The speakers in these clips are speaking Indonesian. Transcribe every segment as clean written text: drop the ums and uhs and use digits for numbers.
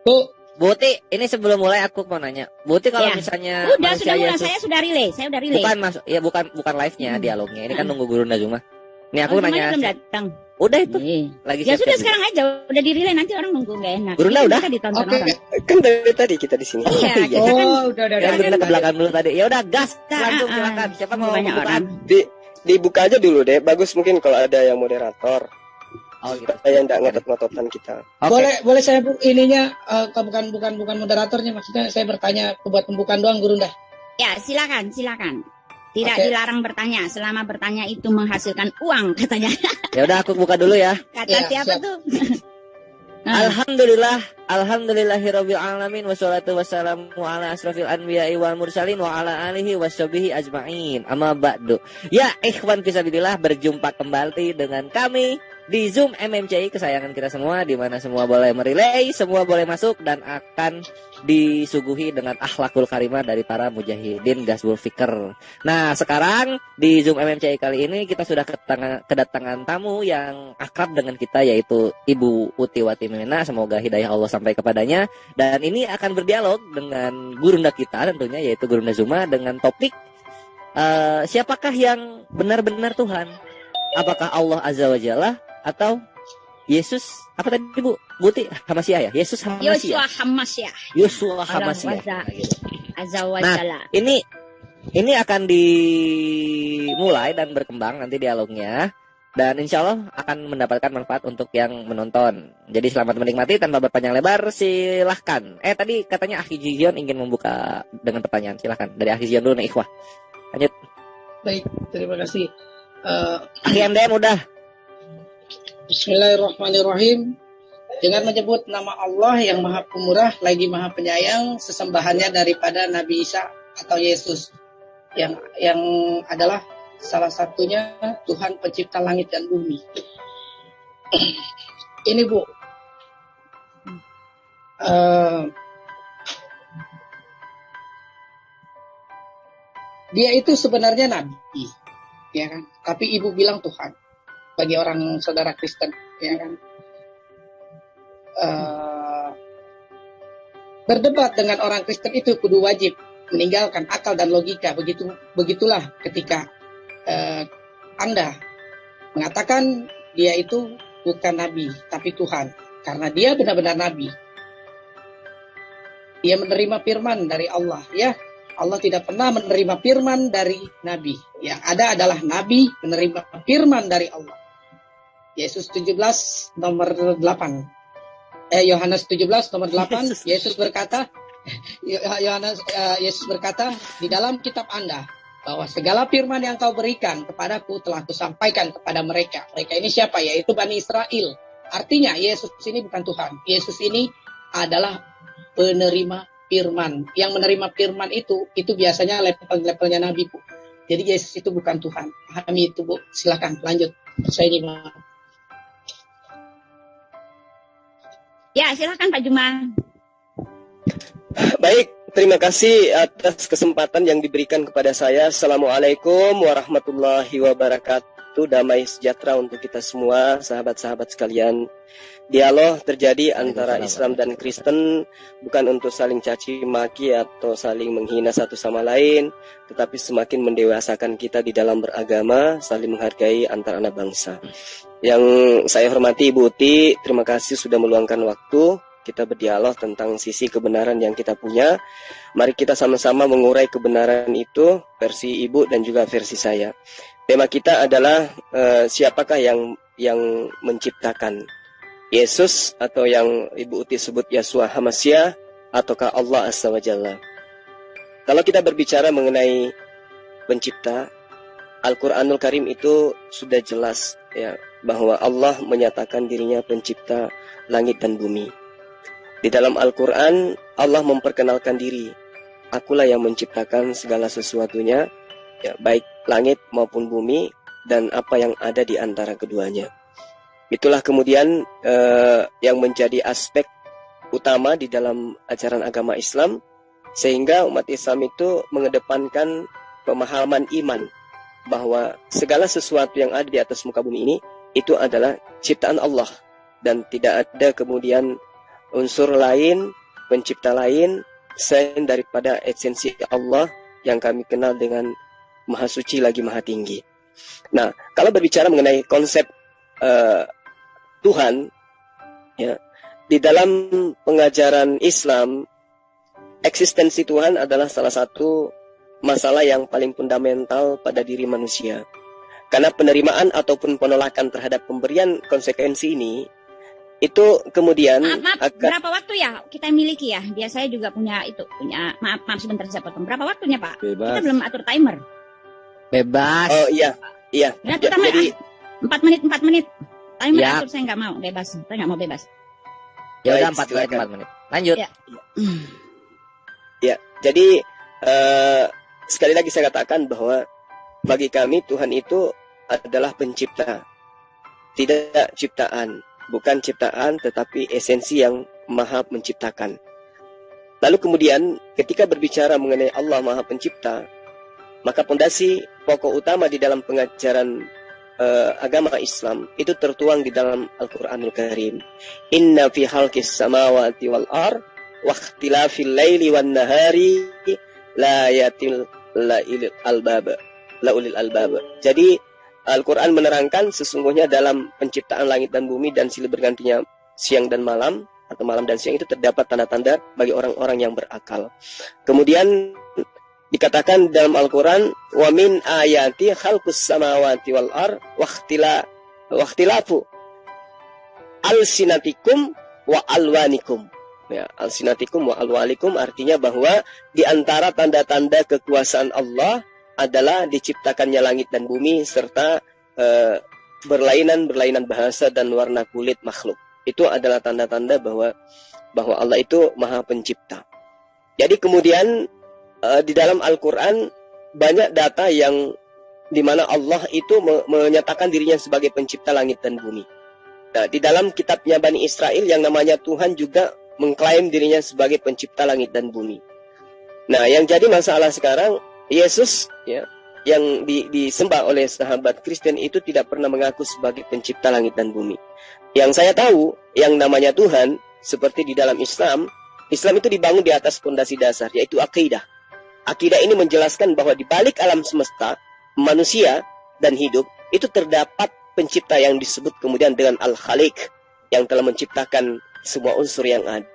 Bu, Buti, ini sebelum mulai aku mau nanya. Buti kalau Ya. misalnya Sudah mulai. Yesus, Saya sudah relay. bukan mas, ya bukan live-nya, dialognya. Ini kan nunggu Guru Nazuma. Nih aku Zumanya nanya. belum datang. Udah itu. Ya Lagi sudah siap-siap sekarang aja udah di relay, nanti orang nunggu nggak enak. Guru udah. Kita ditonton Oke. orang. Kan dari tadi kita di sini. Iya, kita kan udah. Ya Guru ke belakang dulu tadi. Ya udah gas, langsung ah, silakan. Siapa mau banyak pembukaan? orang. Dibuka aja dulu deh. Bagus mungkin kalau ada yang moderator. Oh gitu. Yang enggak ngotot-ngototan kita. Oke. Boleh saya ininya bukan moderatornya, maksudnya saya bertanya buat pembukaan doang Guru dah. Ya, silakan. Tidak Oke. dilarang bertanya, selama bertanya itu menghasilkan uang, katanya. Ya udah aku buka dulu ya. Kata Ya, siapa siap. tuh? Alhamdulillahirabbil alamin wassalatu wassalamu ala asrofil anbiya'i wal mursalin wa ala alihi washabihi ajmain. Amma ba'du. Ya, ikhwan fisabilillah, berjumpa kembali dengan kami di Zoom MMCI kesayangan kita semua, di mana semua boleh merelay, semua boleh masuk dan akan disuguhi dengan akhlakul karimah dari para mujahidin Gazbul Fikr. Nah, sekarang di Zoom MMCI kali ini kita sudah kedatangan tamu yang akrab dengan kita, yaitu Ibu Uti Watimena. Semoga hidayah Allah sampai kepadanya. Dan ini akan berdialog dengan gurunda kita tentunya, yaitu Gurunda Zuma, dengan topik siapakah yang benar-benar Tuhan? Apakah Allah Azza wa Jalla atau Yesus, apa tadi Bu? Buti Hamasyah ya? Yesus Hamasyah. Yosua Hamasyah. Azza wa Nah, Jalla. ini akan dimulai dan berkembang nanti dialognya, dan insya Allah akan mendapatkan manfaat untuk yang menonton. Jadi selamat menikmati tanpa berpanjang lebar, silahkan. Tadi katanya Akhi Jion ingin membuka dengan pertanyaan, silahkan. Dari Akhi Jion dulu nih, ikhwah. Lanjut. Baik, terima kasih. Akhi MDM udah. Bismillahirrahmanirrahim. Dengan menyebut nama Allah yang Maha Pemurah lagi Maha Penyayang, sesembahannya daripada Nabi Isa atau Yesus yang adalah salah satunya Tuhan pencipta langit dan bumi. Ini Bu, dia itu sebenarnya Nabi, ya kan? Tapi Ibu bilang Tuhan. Bagi orang saudara Kristen, ya kan, berdebat dengan orang Kristen itu kudu wajib meninggalkan akal dan logika. Begitulah ketika Anda mengatakan dia itu bukan Nabi, tapi Tuhan, karena dia benar-benar Nabi. Dia menerima firman dari Allah, ya. Allah tidak pernah menerima firman dari Nabi. Yang ada adalah Nabi menerima firman dari Allah. Yesus 17 nomor 8. Yohanes 17 nomor 8. Yesus berkata, di dalam kitab Anda bahwa segala firman yang kau berikan kepadaku telah kusampaikan kepada mereka. Mereka ini siapa? Yaitu Bani Israel. Artinya Yesus ini bukan Tuhan. Yesus ini adalah penerima firman. Yang menerima firman itu biasanya level-levelnya Nabi, Bu. Jadi Yesus itu bukan Tuhan. Pahami itu, Bu. Silakan lanjut. Saya ini Ya, silakan Pak Juma. Baik, terima kasih atas kesempatan yang diberikan kepada saya. Assalamualaikum warahmatullahi wabarakatuh. Damai sejahtera untuk kita semua, sahabat-sahabat sekalian. Dialog terjadi antara Islam dan Kristen bukan untuk saling caci maki atau saling menghina satu sama lain, tetapi semakin mendewasakan kita di dalam beragama, saling menghargai antar anak bangsa. Yang saya hormati Ibu Uti, terima kasih sudah meluangkan waktu. Kita berdialog tentang sisi kebenaran yang kita punya. Mari kita sama-sama mengurai kebenaran itu, versi Ibu dan juga versi saya. Tema kita adalah siapakah yang menciptakan? Yesus atau yang Ibu Uti sebut Yosua Hamasyah, ataukah Allah Azza wa Jalla? Kalau kita berbicara mengenai pencipta, Al-Quranul Karim itu sudah jelas ya, bahwa Allah menyatakan dirinya pencipta langit dan bumi. Di dalam Al-Quran, Allah memperkenalkan diri. Akulah yang menciptakan segala sesuatunya, ya, baik langit maupun bumi, dan apa yang ada di antara keduanya. Itulah kemudian yang menjadi aspek utama di dalam ajaran agama Islam, sehingga umat Islam itu mengedepankan pemahaman iman, bahwa segala sesuatu yang ada di atas muka bumi ini, itu adalah ciptaan Allah, dan tidak ada kemudian unsur lain, pencipta lain selain daripada esensi Allah yang kami kenal dengan Maha Suci lagi Maha Tinggi. Nah, kalau berbicara mengenai konsep Tuhan, ya, di dalam pengajaran Islam, eksistensi Tuhan adalah salah satu masalah yang paling fundamental pada diri manusia. Karena penerimaan ataupun penolakan terhadap pemberian konsekuensi ini, itu kemudian maaf, berapa waktu ya kita miliki ya? Biar saya juga punya maaf sebentar saya potong. Berapa waktunya Pak? Bebas. Kita belum atur timer. Bebas. Oh iya. Ya, kita Jadi 4 menit. Timer Ya. atur, saya nggak mau bebas. Saya nggak mau bebas. Ya udah baik, 4 menit, silakan. 4 menit. Lanjut. Ya. Ya, jadi sekali lagi saya katakan bahwa bagi kami Tuhan itu adalah pencipta, tidak ciptaan, bukan ciptaan tetapi esensi yang maha menciptakan. Lalu kemudian ketika berbicara mengenai Allah Maha Pencipta, maka pondasi pokok utama di dalam pengajaran agama Islam itu tertuang di dalam Al-Qur'anul Karim. Inna fi khalqis samawati wal ard wa ikhtilafil laili wan nahari la yatil la ilil albab. Jadi Al-Quran menerangkan sesungguhnya dalam penciptaan langit dan bumi dan silih bergantinya siang dan malam atau malam dan siang itu terdapat tanda-tanda bagi orang-orang yang berakal. Kemudian dikatakan dalam Al-Quran, wa min ayati khalqus samawati wal ar wa ikhtilafu alsinatikum wa alwanikum. Ya, alsinatikum wa alwanikum artinya bahwa di antara tanda-tanda kekuasaan Allah adalah diciptakannya langit dan bumi serta berlainan bahasa dan warna kulit makhluk. Itu adalah tanda-tanda bahwa Allah itu Maha Pencipta. Jadi kemudian di dalam Al-Quran banyak data yang dimana Allah itu menyatakan dirinya sebagai pencipta langit dan bumi. Nah, di dalam kitabnya Bani Israel yang namanya Tuhan juga mengklaim dirinya sebagai pencipta langit dan bumi. Nah, yang jadi masalah sekarang, Yesus ya, yang disembah oleh sahabat Kristen itu tidak pernah mengaku sebagai pencipta langit dan bumi. Yang saya tahu, yang namanya Tuhan, seperti di dalam Islam itu dibangun di atas fondasi dasar, yaitu akidah. Akidah ini menjelaskan bahwa di balik alam semesta, manusia dan hidup, itu terdapat pencipta yang disebut kemudian dengan Al-Khaliq, yang telah menciptakan semua unsur yang ada.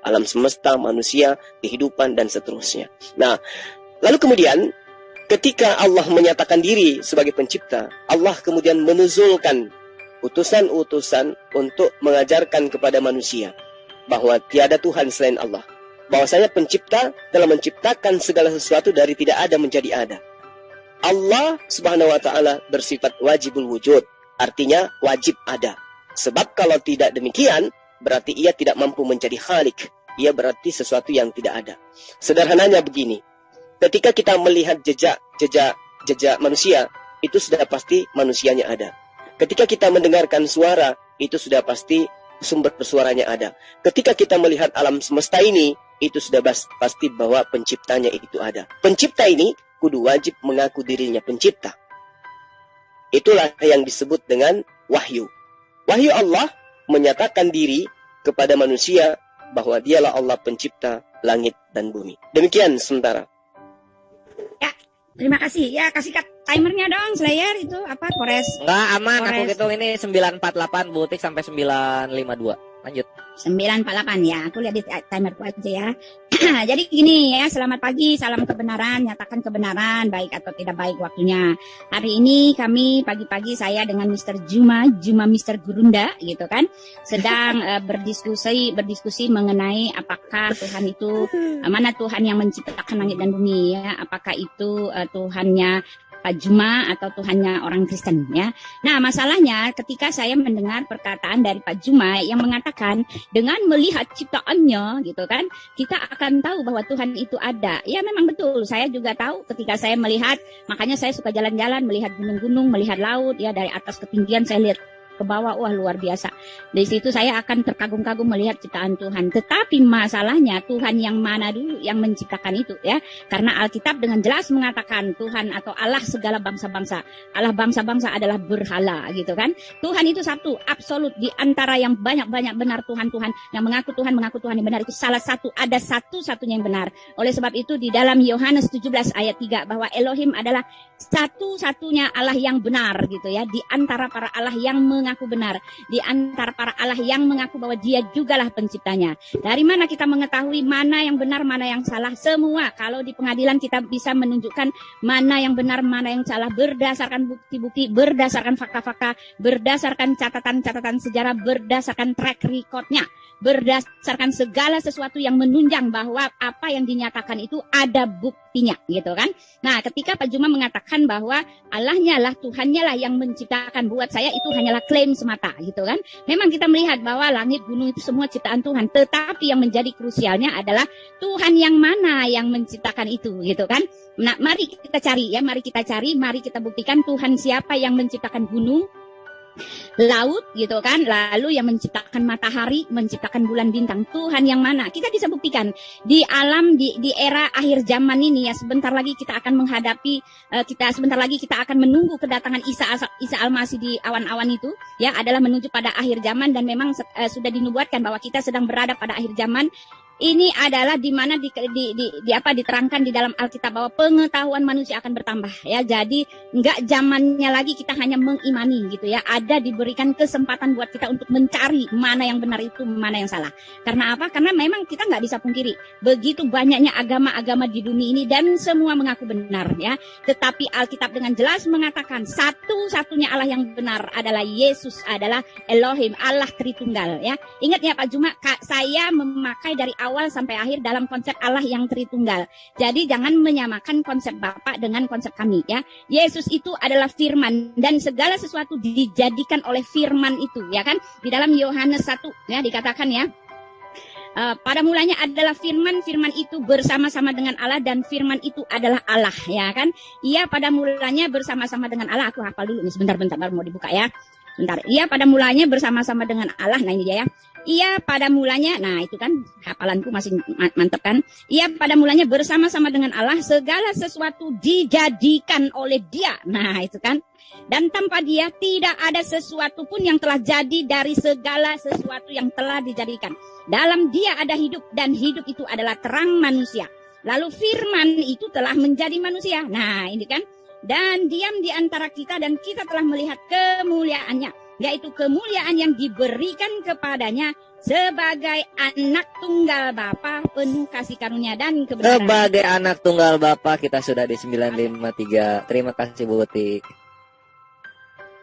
Alam semesta, manusia, kehidupan, dan seterusnya. Nah, lalu kemudian, ketika Allah menyatakan diri sebagai pencipta, Allah kemudian menuzulkan utusan-utusan untuk mengajarkan kepada manusia bahwa tiada Tuhan selain Allah. Bahwasanya pencipta telah menciptakan segala sesuatu dari tidak ada menjadi ada. Allah Subhanahu wa taala bersifat wajibul wujud, artinya wajib ada. Sebab kalau tidak demikian, berarti ia tidak mampu menjadi khalik. Ia berarti sesuatu yang tidak ada. Sederhananya begini. Ketika kita melihat jejak manusia, itu sudah pasti manusianya ada. Ketika kita mendengarkan suara, itu sudah pasti sumber suaranya ada. Ketika kita melihat alam semesta ini, itu sudah pasti bahwa penciptanya itu ada. Pencipta ini kudu wajib mengaku dirinya pencipta. Itulah yang disebut dengan wahyu. Wahyu Allah menyatakan diri kepada manusia bahwa dialah Allah pencipta langit dan bumi. Demikian sementara. Ya, terima kasih. Ya, kasih timernya dong, Slayer itu apa? Kores. Enggak aman, aku Kores. hitung ini 948 butik sampai 952. Lanjut. 948 ya, aku lihat di timerku aja ya. Jadi gini ya, selamat pagi, salam kebenaran, nyatakan kebenaran, baik atau tidak baik waktunya. Hari ini kami pagi-pagi saya dengan Mr. Juma Mr. Gurunda gitu kan, sedang berdiskusi mengenai apakah Tuhan itu, mana Tuhan yang menciptakan langit dan bumi ya, apakah itu Tuhannya Pak Juma atau Tuhannya orang Kristen ya. Nah, masalahnya ketika saya mendengar perkataan dari Pak Juma yang mengatakan dengan melihat ciptaannya gitu kan, kita akan tahu bahwa Tuhan itu ada. Ya memang betul, saya juga tahu ketika saya melihat, makanya saya suka jalan-jalan melihat gunung-gunung, melihat laut ya, dari atas ketinggian saya lihat ke bawah, wah luar biasa. Di situ saya akan terkagum-kagum melihat ciptaan Tuhan. Tetapi masalahnya Tuhan yang mana dulu yang menciptakan itu ya? Karena Alkitab dengan jelas mengatakan Tuhan atau Allah segala bangsa-bangsa. Allah bangsa-bangsa adalah berhala gitu kan. Tuhan itu satu, absolut di antara yang banyak-banyak benar Tuhan-Tuhan yang mengaku Tuhan yang benar itu salah satu, ada satu-satunya yang benar. Oleh sebab itu di dalam Yohanes 17 ayat 3 bahwa Elohim adalah satu-satunya Allah yang benar gitu ya, di antara para Allah yang mengaku benar, di antara para Allah yang mengaku bahwa Dia jugalah penciptanya. Dari mana kita mengetahui mana yang benar, mana yang salah? Semua kalau di pengadilan kita bisa menunjukkan mana yang benar, mana yang salah berdasarkan bukti-bukti, berdasarkan fakta-fakta, berdasarkan catatan-catatan sejarah, berdasarkan track recordnya, berdasarkan segala sesuatu yang menunjang bahwa apa yang dinyatakan itu ada buktinya gitu kan. Nah ketika Pak Juma mengatakan bahwa Allahnya lah, Tuhannya lah yang menciptakan, buat saya itu hanyalah klaim semata gitu kan. Memang kita melihat bahwa langit, gunung itu semua ciptaan Tuhan, tetapi yang menjadi krusialnya adalah Tuhan yang mana yang menciptakan itu gitu kan. Nah mari kita cari ya, mari kita buktikan Tuhan siapa yang menciptakan gunung, laut gitu kan, lalu yang menciptakan matahari, menciptakan bulan bintang, Tuhan yang mana? Kita bisa buktikan di alam, di era akhir zaman ini ya. Sebentar lagi kita akan menghadapi, sebentar lagi kita akan menunggu kedatangan Isa Al-Masih di awan-awan itu ya, adalah menuju pada akhir zaman, dan memang sudah dinubuatkan bahwa kita sedang berada pada akhir zaman. Ini adalah di mana diterangkan di dalam Alkitab bahwa pengetahuan manusia akan bertambah ya. Jadi enggak zamannya lagi kita hanya mengimani gitu ya. Ada diberikan kesempatan buat kita untuk mencari mana yang benar itu, mana yang salah. Karena apa? Karena memang kita enggak bisa pungkiri begitu banyaknya agama-agama di dunia ini dan semua mengaku benar ya. Tetapi Alkitab dengan jelas mengatakan satu-satunya Allah yang benar adalah Yesus, adalah Elohim, Allah Tritunggal ya. Ingat ya Pak Juma, saya memakai dari awal sampai akhir dalam konsep Allah yang Tritunggal. Jadi jangan menyamakan konsep Bapa dengan konsep kami ya. Yesus itu adalah firman dan segala sesuatu dijadikan oleh firman itu ya kan. Di dalam Yohanes 1 ya dikatakan ya. Pada mulanya adalah firman, firman itu bersama-sama dengan Allah dan firman itu adalah Allah ya kan. Ia pada mulanya bersama-sama dengan Allah. Aku hafal dulu nih sebentar baru mau dibuka ya. Bentar. Ia pada mulanya bersama-sama dengan Allah. Nah ini dia ya. Ia pada mulanya, nah itu kan hafalanku masih mantep kan. Ia pada mulanya bersama-sama dengan Allah, segala sesuatu dijadikan oleh Dia. Nah itu kan. Dan tanpa Dia tidak ada sesuatu pun yang telah jadi dari segala sesuatu yang telah dijadikan. Dalam Dia ada hidup dan hidup itu adalah terang manusia. Lalu firman itu telah menjadi manusia. Nah ini kan. Dan diam di antara kita dan kita telah melihat kemuliaannya, yaitu kemuliaan yang diberikan kepadanya sebagai anak tunggal Bapa, penuh kasih karunia dan kebenaran. Sebagai anak tunggal Bapa, kita sudah di 953. Terima kasih Bu Uti.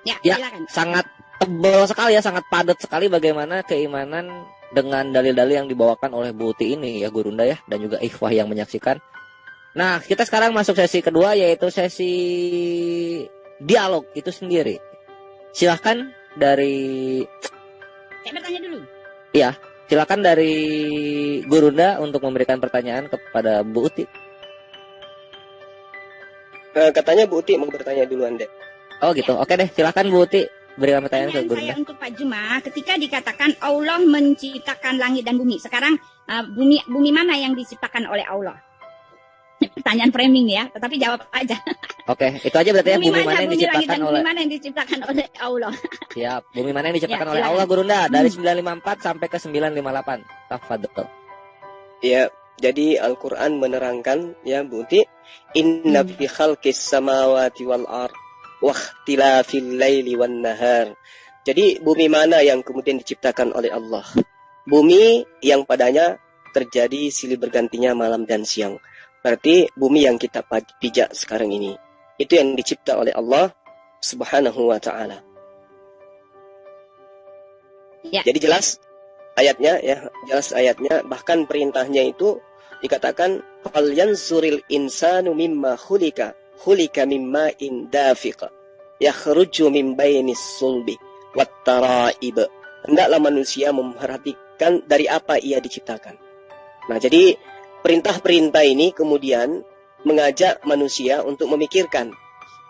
Ya, silakan. Sangat tebal sekali ya, sangat padat sekali bagaimana keimanan dengan dalil-dalil yang dibawakan oleh Bu Uti ini ya Gurunda ya, dan juga ikhwah yang menyaksikan. Nah, kita sekarang masuk sesi kedua, yaitu sesi dialog itu sendiri. Silahkan dari... Saya bertanya dulu. Iya, silakan dari Gurunda untuk memberikan pertanyaan kepada Bu Uti. Katanya Bu Uti mau bertanya duluan deh. Oh gitu, oke deh, silakan Bu Uti berikan pertanyaan ke Gurunda. Saya untuk Pak Juma, ketika dikatakan Allah menciptakan langit dan bumi, sekarang bumi mana yang diciptakan oleh Allah? Pertanyaan framing ya, tetapi jawab aja. Oke, itu aja berarti ya, bumi mana yang diciptakan oleh... Bumi mana yang diciptakan oleh Allah? Siap, bumi mana yang diciptakan oleh Allah Gurunda, dari 954 sampai ke 958. Tafadhol. Ya, jadi Al-Qur'an menerangkan ya Bu Uti, inna fi khalqis samawati wal ard wa ikhtilafil laili wan nahar. Jadi bumi mana yang kemudian diciptakan oleh Allah? Bumi yang padanya terjadi silih bergantinya malam dan siang. Berarti bumi yang kita pijak sekarang ini, itu yang dicipta oleh Allah Subhanahu wa ta'ala. Ya. Jadi jelas ayatnya ya, jelas ayatnya, bahkan perintahnya itu dikatakan fal yanzuril insanu mimma khulika mimma indafiqa yakhruju min bainis sulbi wat taraib. Hendaklah manusia memperhatikan dari apa ia diciptakan. Nah, jadi perintah-perintah ini kemudian mengajak manusia untuk memikirkan.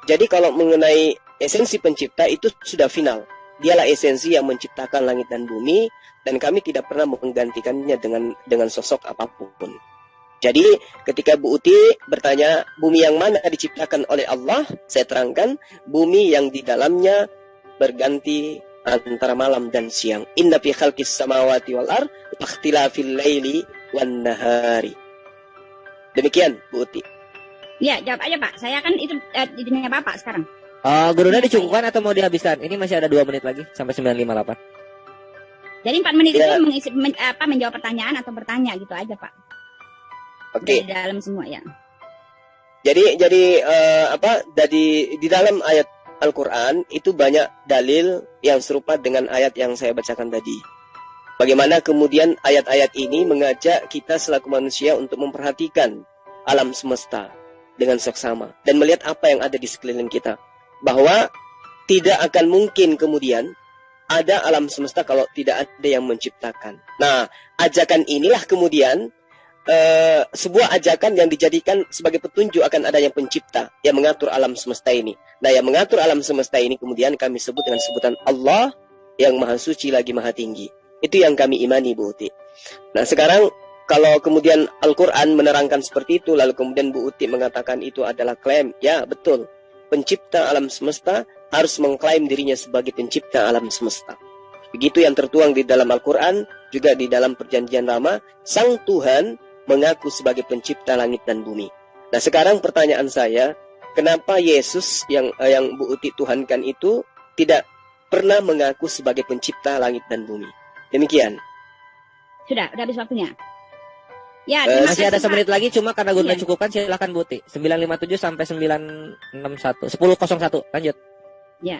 Jadi kalau mengenai esensi pencipta itu sudah final. Dialah esensi yang menciptakan langit dan bumi, dan kami tidak pernah menggantikannya dengan sosok apapun. Jadi ketika Bu Uti bertanya bumi yang mana diciptakan oleh Allah, saya terangkan bumi yang di dalamnya berganti antara malam dan siang. Inna fi khalqis samawati wal ard wa ikhtilafil laili wan nahari. Demikian Bu Uti. Ya, jawab aja Pak. Saya kan itu idenya Bapak sekarang. Gurunda dicukupkan atau mau dihabiskan? Ini masih ada 2 menit lagi sampai 9:58. Jadi 4 menit Ya. itu menjawab pertanyaan atau bertanya gitu aja Pak. Oke. Di dalam semua ya. Jadi di dalam ayat Al-Quran itu banyak dalil yang serupa dengan ayat yang saya bacakan tadi. Bagaimana kemudian ayat-ayat ini mengajak kita selaku manusia untuk memperhatikan alam semesta dengan seksama dan melihat apa yang ada di sekeliling kita. Bahwa tidak akan mungkin kemudian ada alam semesta kalau tidak ada yang menciptakan. Nah, ajakan inilah kemudian sebuah ajakan yang dijadikan sebagai petunjuk akan adanya pencipta yang mengatur alam semesta ini. Nah, yang mengatur alam semesta ini kemudian kami sebut dengan sebutan Allah yang maha suci lagi maha tinggi. Itu yang kami imani, Bu Uti. Nah, sekarang kalau kemudian Al-Quran menerangkan seperti itu, lalu kemudian Bu Uti mengatakan itu adalah klaim. Ya, betul. Pencipta alam semesta harus mengklaim dirinya sebagai pencipta alam semesta. Begitu yang tertuang di dalam Al-Quran, juga di dalam Perjanjian Lama, Sang Tuhan mengaku sebagai pencipta langit dan bumi. Nah, sekarang pertanyaan saya, kenapa Yesus yang Bu Uti tuhankan itu tidak pernah mengaku sebagai pencipta langit dan bumi? Demikian. Udah habis waktunya. Ya, Masih ada 1 menit lagi, cuma karena Gurunda Iya. cukupkan silakan Bu Uti. 9:57 sampai 9:61. 10:01. Lanjut. Ya.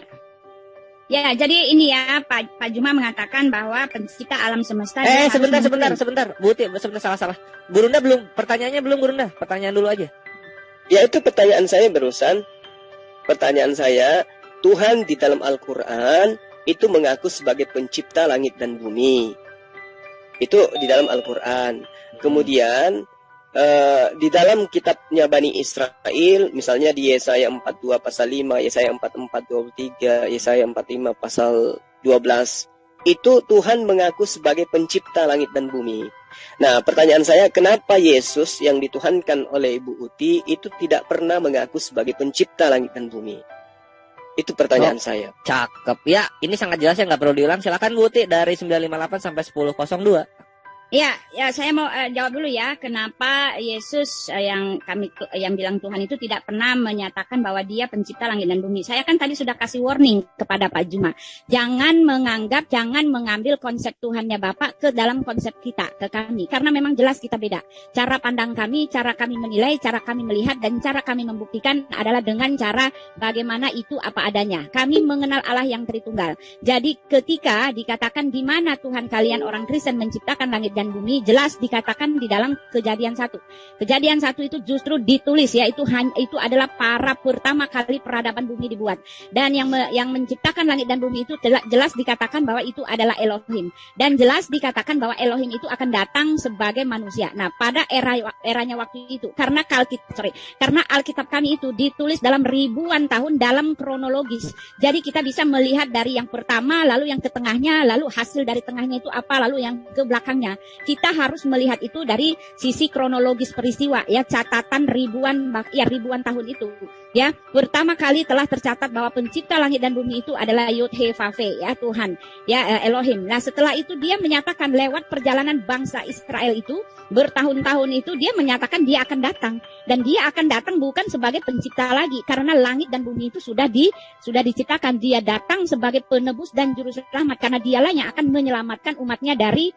Ya, jadi ini ya Pak Juma mengatakan bahwa pencipta alam semesta. dia harus Sebentar. Bu Uti, sebentar salah. Gurunda belum, pertanyaannya belum Gurunda. Pertanyaan dulu aja. Ya, itu pertanyaan saya barusan. Pertanyaan saya, Tuhan di dalam Al-Quran itu mengaku sebagai pencipta langit dan bumi. Itu di dalam Al-Quran. Kemudian di dalam kitabnya Bani Israel, misalnya di Yesaya 42 pasal 5, Yesaya 44 23, Yesaya 45 pasal 12, itu Tuhan mengaku sebagai pencipta langit dan bumi. Nah, pertanyaan saya, kenapa Yesus yang dituhankan oleh Ibu Uti itu tidak pernah mengaku sebagai pencipta langit dan bumi? Itu pertanyaan saya. Cakep. Ya, ini sangat jelas ya, nggak perlu diulang. Silakan Bu Uti dari 9:58 sampai 10:02. Ya, saya mau jawab dulu ya, kenapa Yesus yang bilang Tuhan itu tidak pernah menyatakan bahwa dia pencipta langit dan bumi. Saya kan tadi sudah kasih warning kepada Pak Juma. Jangan mengambil konsep Tuhannya Bapak ke dalam konsep kita, ke kami. Karena memang jelas kita beda. Cara pandang kami, cara kami menilai, cara kami melihat, dan cara kami membuktikan adalah dengan cara bagaimana itu apa adanya. Kami mengenal Allah yang Tritunggal. Jadi ketika dikatakan di mana Tuhan kalian orang Kristen menciptakan langit dan bumi, jelas dikatakan di dalam Kejadian 1. Kejadian 1 itu justru ditulis ya, itu adalah para pertama kali peradaban bumi dibuat. Dan yang menciptakan langit dan bumi itu jelas dikatakan bahwa itu adalah Elohim. Dan jelas dikatakan bahwa Elohim itu akan datang sebagai manusia. Nah, pada eranya waktu itu, karena Alkitab kami itu ditulis dalam ribuan tahun dalam kronologis. Jadi kita bisa melihat dari yang pertama, lalu yang ke tengahnya, lalu hasil dari tengahnya itu apa, lalu yang ke belakangnya. Kita harus melihat itu dari sisi kronologis peristiwa ya, catatan ribuan tahun itu ya. Pertama kali telah tercatat bahwa pencipta langit dan bumi itu adalah Yud He Vav He ya, Tuhan ya, Elohim. Nah, setelah itu dia menyatakan lewat perjalanan bangsa Israel itu bertahun-tahun itu, dia menyatakan dia akan datang, dan dia akan datang bukan sebagai pencipta lagi, karena langit dan bumi itu sudah diciptakan. Dia datang sebagai penebus dan juru selamat, karena dialah yang akan menyelamatkan umatnya dari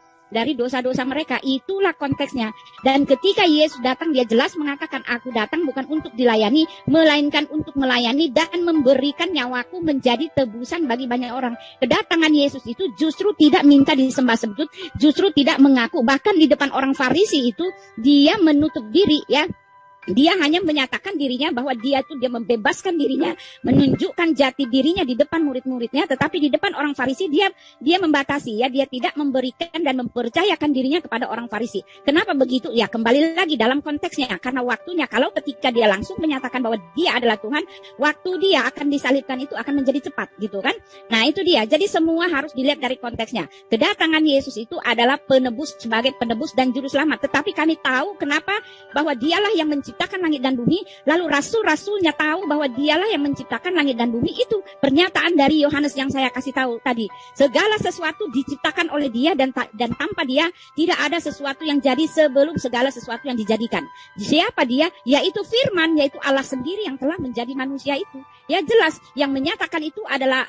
dosa-dosa mereka. Itulah konteksnya. Dan ketika Yesus datang, dia jelas mengatakan, aku datang bukan untuk dilayani, melainkan untuk melayani dan memberikan nyawaku menjadi tebusan bagi banyak orang. Kedatangan Yesus itu justru tidak minta disembah sembut, justru tidak mengaku. Bahkan di depan orang Farisi itu dia menutup diri ya. Dia hanya menyatakan dirinya bahwa dia membebaskan dirinya, menunjukkan jati dirinya di depan murid-muridnya, tetapi di depan orang Farisi dia membatasi ya, dia tidak memberikan dan mempercayakan dirinya kepada orang Farisi. Kenapa begitu? Ya kembali lagi dalam konteksnya, karena waktunya. Kalau ketika dia langsung menyatakan bahwa dia adalah Tuhan, waktu dia akan disalibkan itu akan menjadi cepat gitu kan. Nah itu dia, jadi semua harus dilihat dari konteksnya. Kedatangan Yesus itu adalah penebus, sebagai penebus dan juru selamat, tetapi kami tahu kenapa bahwa dialah yang menciptakan langit dan bumi, lalu rasul-rasulnya tahu bahwa dialah yang menciptakan langit dan bumi. Itu pernyataan dari Yohanes yang saya kasih tahu tadi. Segala sesuatu diciptakan oleh dia dan tanpa dia tidak ada sesuatu yang jadi sebelum segala sesuatu yang dijadikan. Siapa dia? Yaitu Firman, yaitu Allah sendiri yang telah menjadi manusia itu. Ya jelas yang menyatakan itu adalah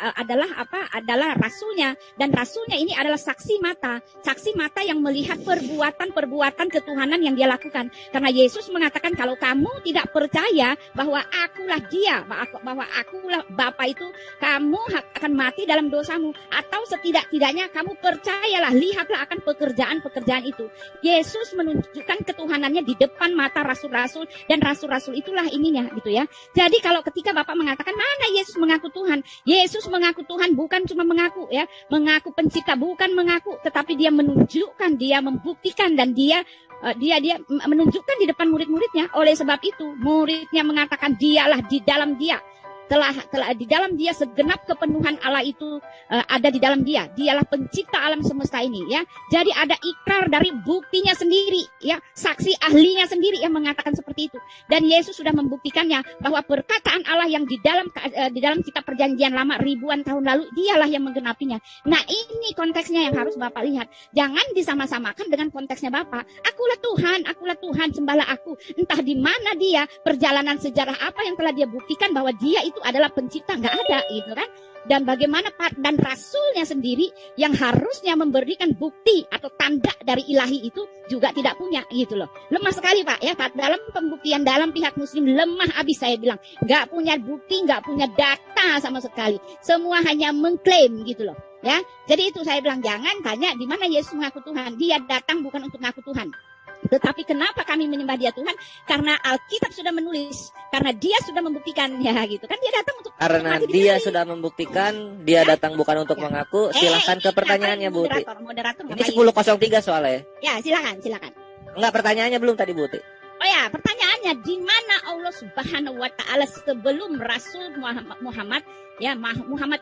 rasulnya, dan rasulnya ini adalah saksi mata yang melihat perbuatan ketuhanan yang dia lakukan. Karena Yesus mengatakan kalau kamu tidak percaya bahwa akulah dia, bahwa akulah Bapa itu, kamu akan mati dalam dosamu. Atau setidak-tidaknya kamu percayalah, lihatlah akan pekerjaan-pekerjaan itu. Yesus menunjukkan ketuhanannya di depan mata rasul-rasul, dan rasul-rasul itulah ininya gitu ya. Jadi kalau ketika Bapak mengatakan mana Yesus mengaku Tuhan? Yesus mengaku Tuhan bukan cuma mengaku ya, mengaku pencipta bukan mengaku, tetapi dia menunjukkan, dia membuktikan, dan dia menunjukkan di depan murid-muridnya. Oleh sebab itu muridnya mengatakan dialah di dalam dia. Telah di dalam dia segenap kepenuhan Allah itu ada di dalam dia. Dialah pencipta alam semesta ini ya. Jadi ada ikrar dari buktinya sendiri ya, saksi ahlinya sendiri yang mengatakan seperti itu. Dan Yesus sudah membuktikannya bahwa perkataan Allah yang di dalam kitab perjanjian lama ribuan tahun lalu, dialah yang menggenapinya. Nah, ini konteksnya yang harus Bapak lihat. Jangan disama-samakan dengan konteksnya Bapak. Akulah Tuhan, sembahlah aku. Entah di mana dia, perjalanan sejarah apa yang telah dia buktikan bahwa dia itu adalah pencipta, nggak ada gitu kan. Dan bagaimana dan rasulnya sendiri yang harusnya memberikan bukti atau tanda dari ilahi itu juga tidak punya gitu loh. Lemah sekali Pak ya, Pak, dalam pembuktian dalam pihak muslim lemah habis, saya bilang. Nggak punya bukti, nggak punya data sama sekali. Semua hanya mengklaim gitu loh ya. Jadi itu saya bilang, jangan tanya di mana Yesus mengaku Tuhan. Dia datang bukan untuk mengaku Tuhan. Tetapi kenapa kami menyembah dia Tuhan? Karena Alkitab sudah menulis, karena dia sudah membuktikan ya gitu kan. Dia datang untuk karena dia sudah membuktikan, dia datang bukan untuk mengaku. Silahkan ke pertanyaannya Bu Uti. Moderator ini 10.03 soalnya ya. Silakan. Enggak, pertanyaannya belum tadi Bu Uti. Oh ya, pertanyaannya, di mana Allah Subhanahu wa taala sebelum Rasul Muhammad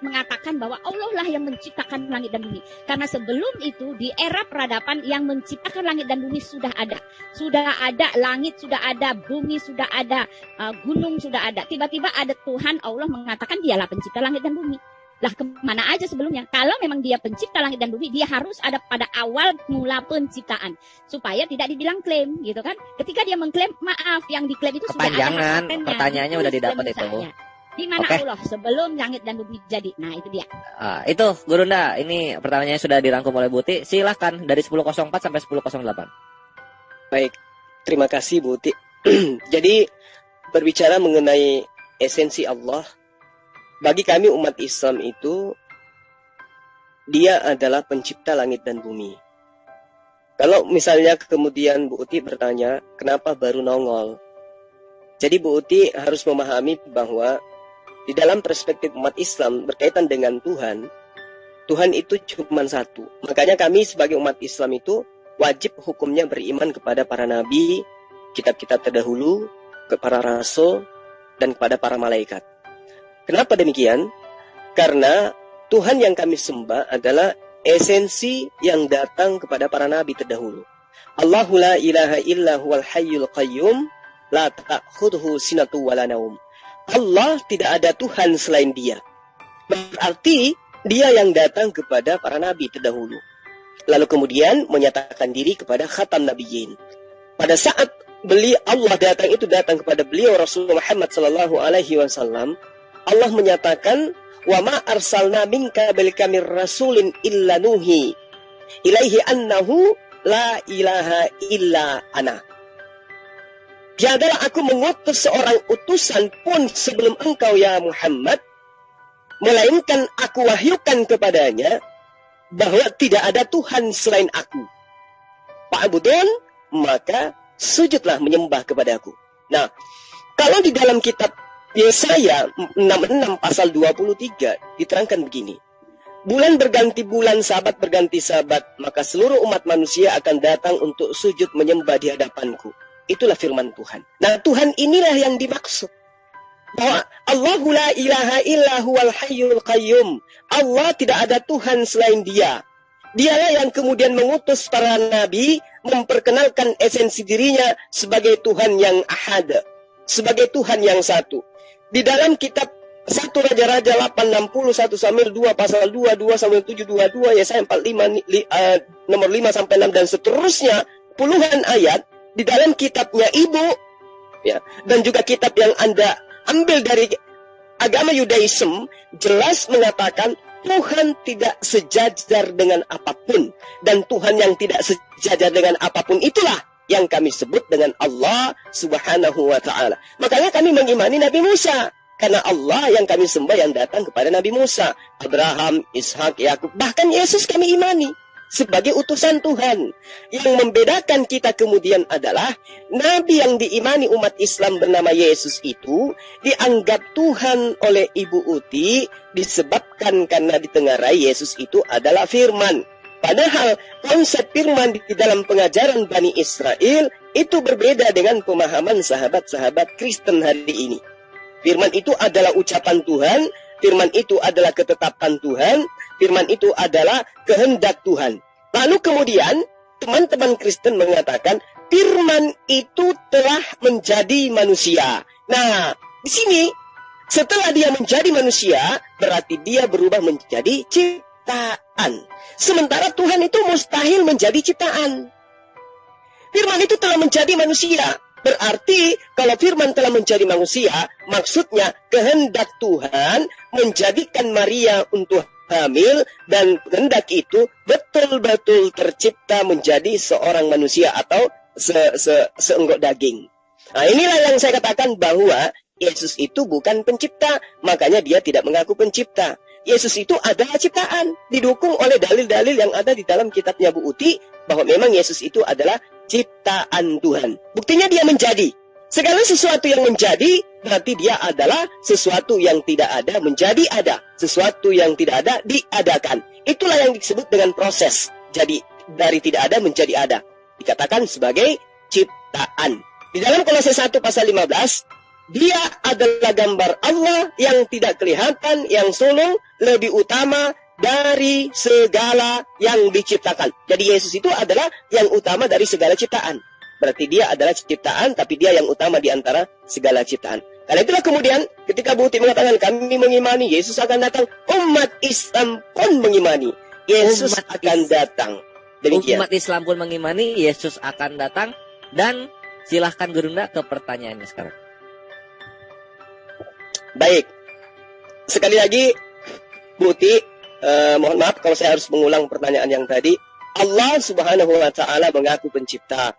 mengatakan bahwa Allah lah yang menciptakan langit dan bumi. Karena sebelum itu di era peradaban yang menciptakan langit dan bumi sudah ada. Sudah ada langit, sudah ada bumi, sudah ada gunung, sudah ada. Tiba-tiba ada Tuhan Allah mengatakan dialah pencipta langit dan bumi. Lah kemana aja sebelumnya? Kalau memang dia pencipta langit dan bumi, dia harus ada pada awal mula penciptaan. Supaya tidak dibilang klaim gitu kan. Ketika dia mengklaim, maaf, yang diklaim itu sudah ada patentnya. Pertanyaannya udah didapat itu. Di mana Allah sebelum langit dan bumi jadi? Nah itu dia. Itu Gurunda, ini pertanyaannya sudah dirangkum oleh Bu Uti. Silahkan dari 10.04 sampai 10.08. Baik, terima kasih Bu Uti. Jadi berbicara mengenai esensi Allah, bagi kami umat Islam itu, dia adalah pencipta langit dan bumi. Kalau misalnya kemudian Bu Uti bertanya, kenapa baru nongol? Jadi Bu Uti harus memahami bahwa di dalam perspektif umat Islam berkaitan dengan Tuhan, Tuhan itu cuma satu. Makanya kami sebagai umat Islam itu wajib hukumnya beriman kepada para nabi, kitab-kitab terdahulu, kepada rasul, dan kepada para malaikat. Kenapa demikian? Karena Tuhan yang kami sembah adalah esensi yang datang kepada para nabi terdahulu. Allahu la ilaha illa huwal hayyul qayyum la ta'khudhuhu sinatu wala naum. Allah tidak ada Tuhan selain dia. Berarti dia yang datang kepada para nabi terdahulu. Lalu kemudian menyatakan diri kepada khatam nabiyyin. Pada saat Allah datang kepada beliau Rasulullah Muhammad sallallahu alaihi wasallam, Allah menyatakan, "Wa ma arsalna min qablika mir rasulin illa nuhi ilaihi annahu la ilaha illa ana." Tiadalah aku mengutus seorang utusan pun sebelum engkau ya Muhammad, melainkan aku wahyukan kepadanya bahwa tidak ada Tuhan selain aku. Fa'budun, maka sujudlah menyembah kepada aku. Nah, kalau di dalam kitab Yesaya 66 pasal 23 diterangkan begini. Bulan berganti bulan, sabat berganti sabat, maka seluruh umat manusia akan datang untuk sujud menyembah di hadapanku. Itulah firman Tuhan. Nah, Tuhan inilah yang dimaksud. Bahwa Allahu la ilaha illa huwal hayyul qayyum. Allah tidak ada Tuhan selain Dia. Dialah yang kemudian mengutus para nabi, memperkenalkan esensi dirinya sebagai Tuhan yang ahad, sebagai Tuhan yang satu. Di dalam kitab 1 Raja-Raja 8:61 Samuel 2 pasal 22 Samuel 7:22 Yesaya 45 nomor 5 sampai 6 dan seterusnya, puluhan ayat di dalam kitabnya Ibu ya, dan juga kitab yang Anda ambil dari agama Yudaism jelas mengatakan Tuhan tidak sejajar dengan apapun. Dan Tuhan yang tidak sejajar dengan apapun itulah yang kami sebut dengan Allah Subhanahu wa ta'ala. Makanya kami mengimani Nabi Musa. Karena Allah yang kami sembah yang datang kepada Nabi Musa, Abraham, Ishak, Yakub, bahkan Yesus kami imani sebagai utusan Tuhan. Yang membedakan kita kemudian adalah Nabi yang diimani umat Islam bernama Yesus itu dianggap Tuhan oleh Ibu Uti disebabkan karena ditengarai Yesus itu adalah firman. Padahal konsep firman di dalam pengajaran Bani Israel itu berbeda dengan pemahaman sahabat-sahabat Kristen hari ini. Firman itu adalah ucapan Tuhan, firman itu adalah ketetapan Tuhan, firman itu adalah kehendak Tuhan. Lalu kemudian teman-teman Kristen mengatakan firman itu telah menjadi manusia. Nah, di sini setelah dia menjadi manusia, berarti dia berubah menjadi ciptaan. Sementara Tuhan itu mustahil menjadi ciptaan. Firman itu telah menjadi manusia. Berarti kalau firman telah menjadi manusia, maksudnya kehendak Tuhan menjadikan Maria untuk hamil dan kehendak itu betul-betul tercipta menjadi seorang manusia atau seenggok daging. Nah, inilah yang saya katakan bahwa Yesus itu bukan pencipta, makanya dia tidak mengaku pencipta. Yesus itu adalah ciptaan, didukung oleh dalil-dalil yang ada di dalam kitabnya Bu Uti, bahwa memang Yesus itu adalah ciptaan Tuhan. Buktinya dia menjadi. Segala sesuatu yang menjadi, berarti dia adalah sesuatu yang tidak ada menjadi ada. Sesuatu yang tidak ada diadakan. Itulah yang disebut dengan proses. Jadi, dari tidak ada menjadi ada. Dikatakan sebagai ciptaan. Di dalam Kolose 1 pasal 15, dia adalah gambar Allah yang tidak kelihatan, yang sulung, lebih utama dari segala yang diciptakan. Jadi Yesus itu adalah yang utama dari segala ciptaan. Berarti dia adalah ciptaan, tapi dia yang utama di antara segala ciptaan. Karena itulah kemudian ketika Bu Uti mengatakan kami mengimani Yesus akan datang, umat Islam pun mengimani Yesus akan datang. Demikian. Umat Islam pun mengimani Yesus akan datang. Dan silahkan Gurunda ke pertanyaannya sekarang. Baik. Sekali lagi Bu Uti, mohon maaf kalau saya harus mengulang pertanyaan yang tadi. Allah Subhanahu wa ta'ala mengaku pencipta.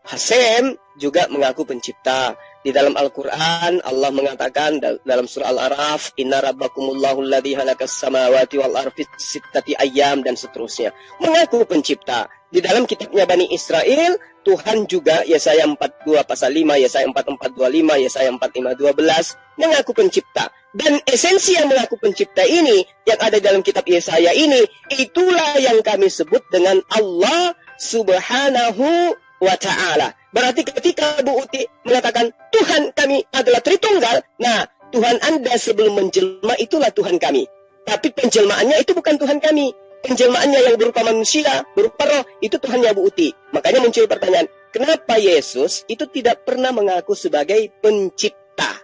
Hasem juga mengaku pencipta. Di dalam Al-Quran Allah mengatakan dalam surah Al-Araf, Inna rabbakumullahu alladhi halakas samawati wal ardi sittati ayyam, dan seterusnya. Mengaku pencipta. Di dalam kitabnya Bani Israel, Tuhan juga Yesaya 42 pasal 5, Yesaya 44:25, Yesaya 45:12 mengaku pencipta. Dan esensi yang mengaku pencipta ini yang ada dalam kitab Yesaya ini, itulah yang kami sebut dengan Allah Subhanahu wa ta'ala. Berarti ketika Bu Uti mengatakan Tuhan kami adalah Tritunggal, nah Tuhan Anda sebelum menjelma itulah Tuhan kami. Tapi penjelmaannya itu bukan Tuhan kami. Penjelmaannya yang berupa manusia, berupa roh, itu Tuhannya Bu Uti. Makanya muncul pertanyaan, kenapa Yesus itu tidak pernah mengaku sebagai pencipta?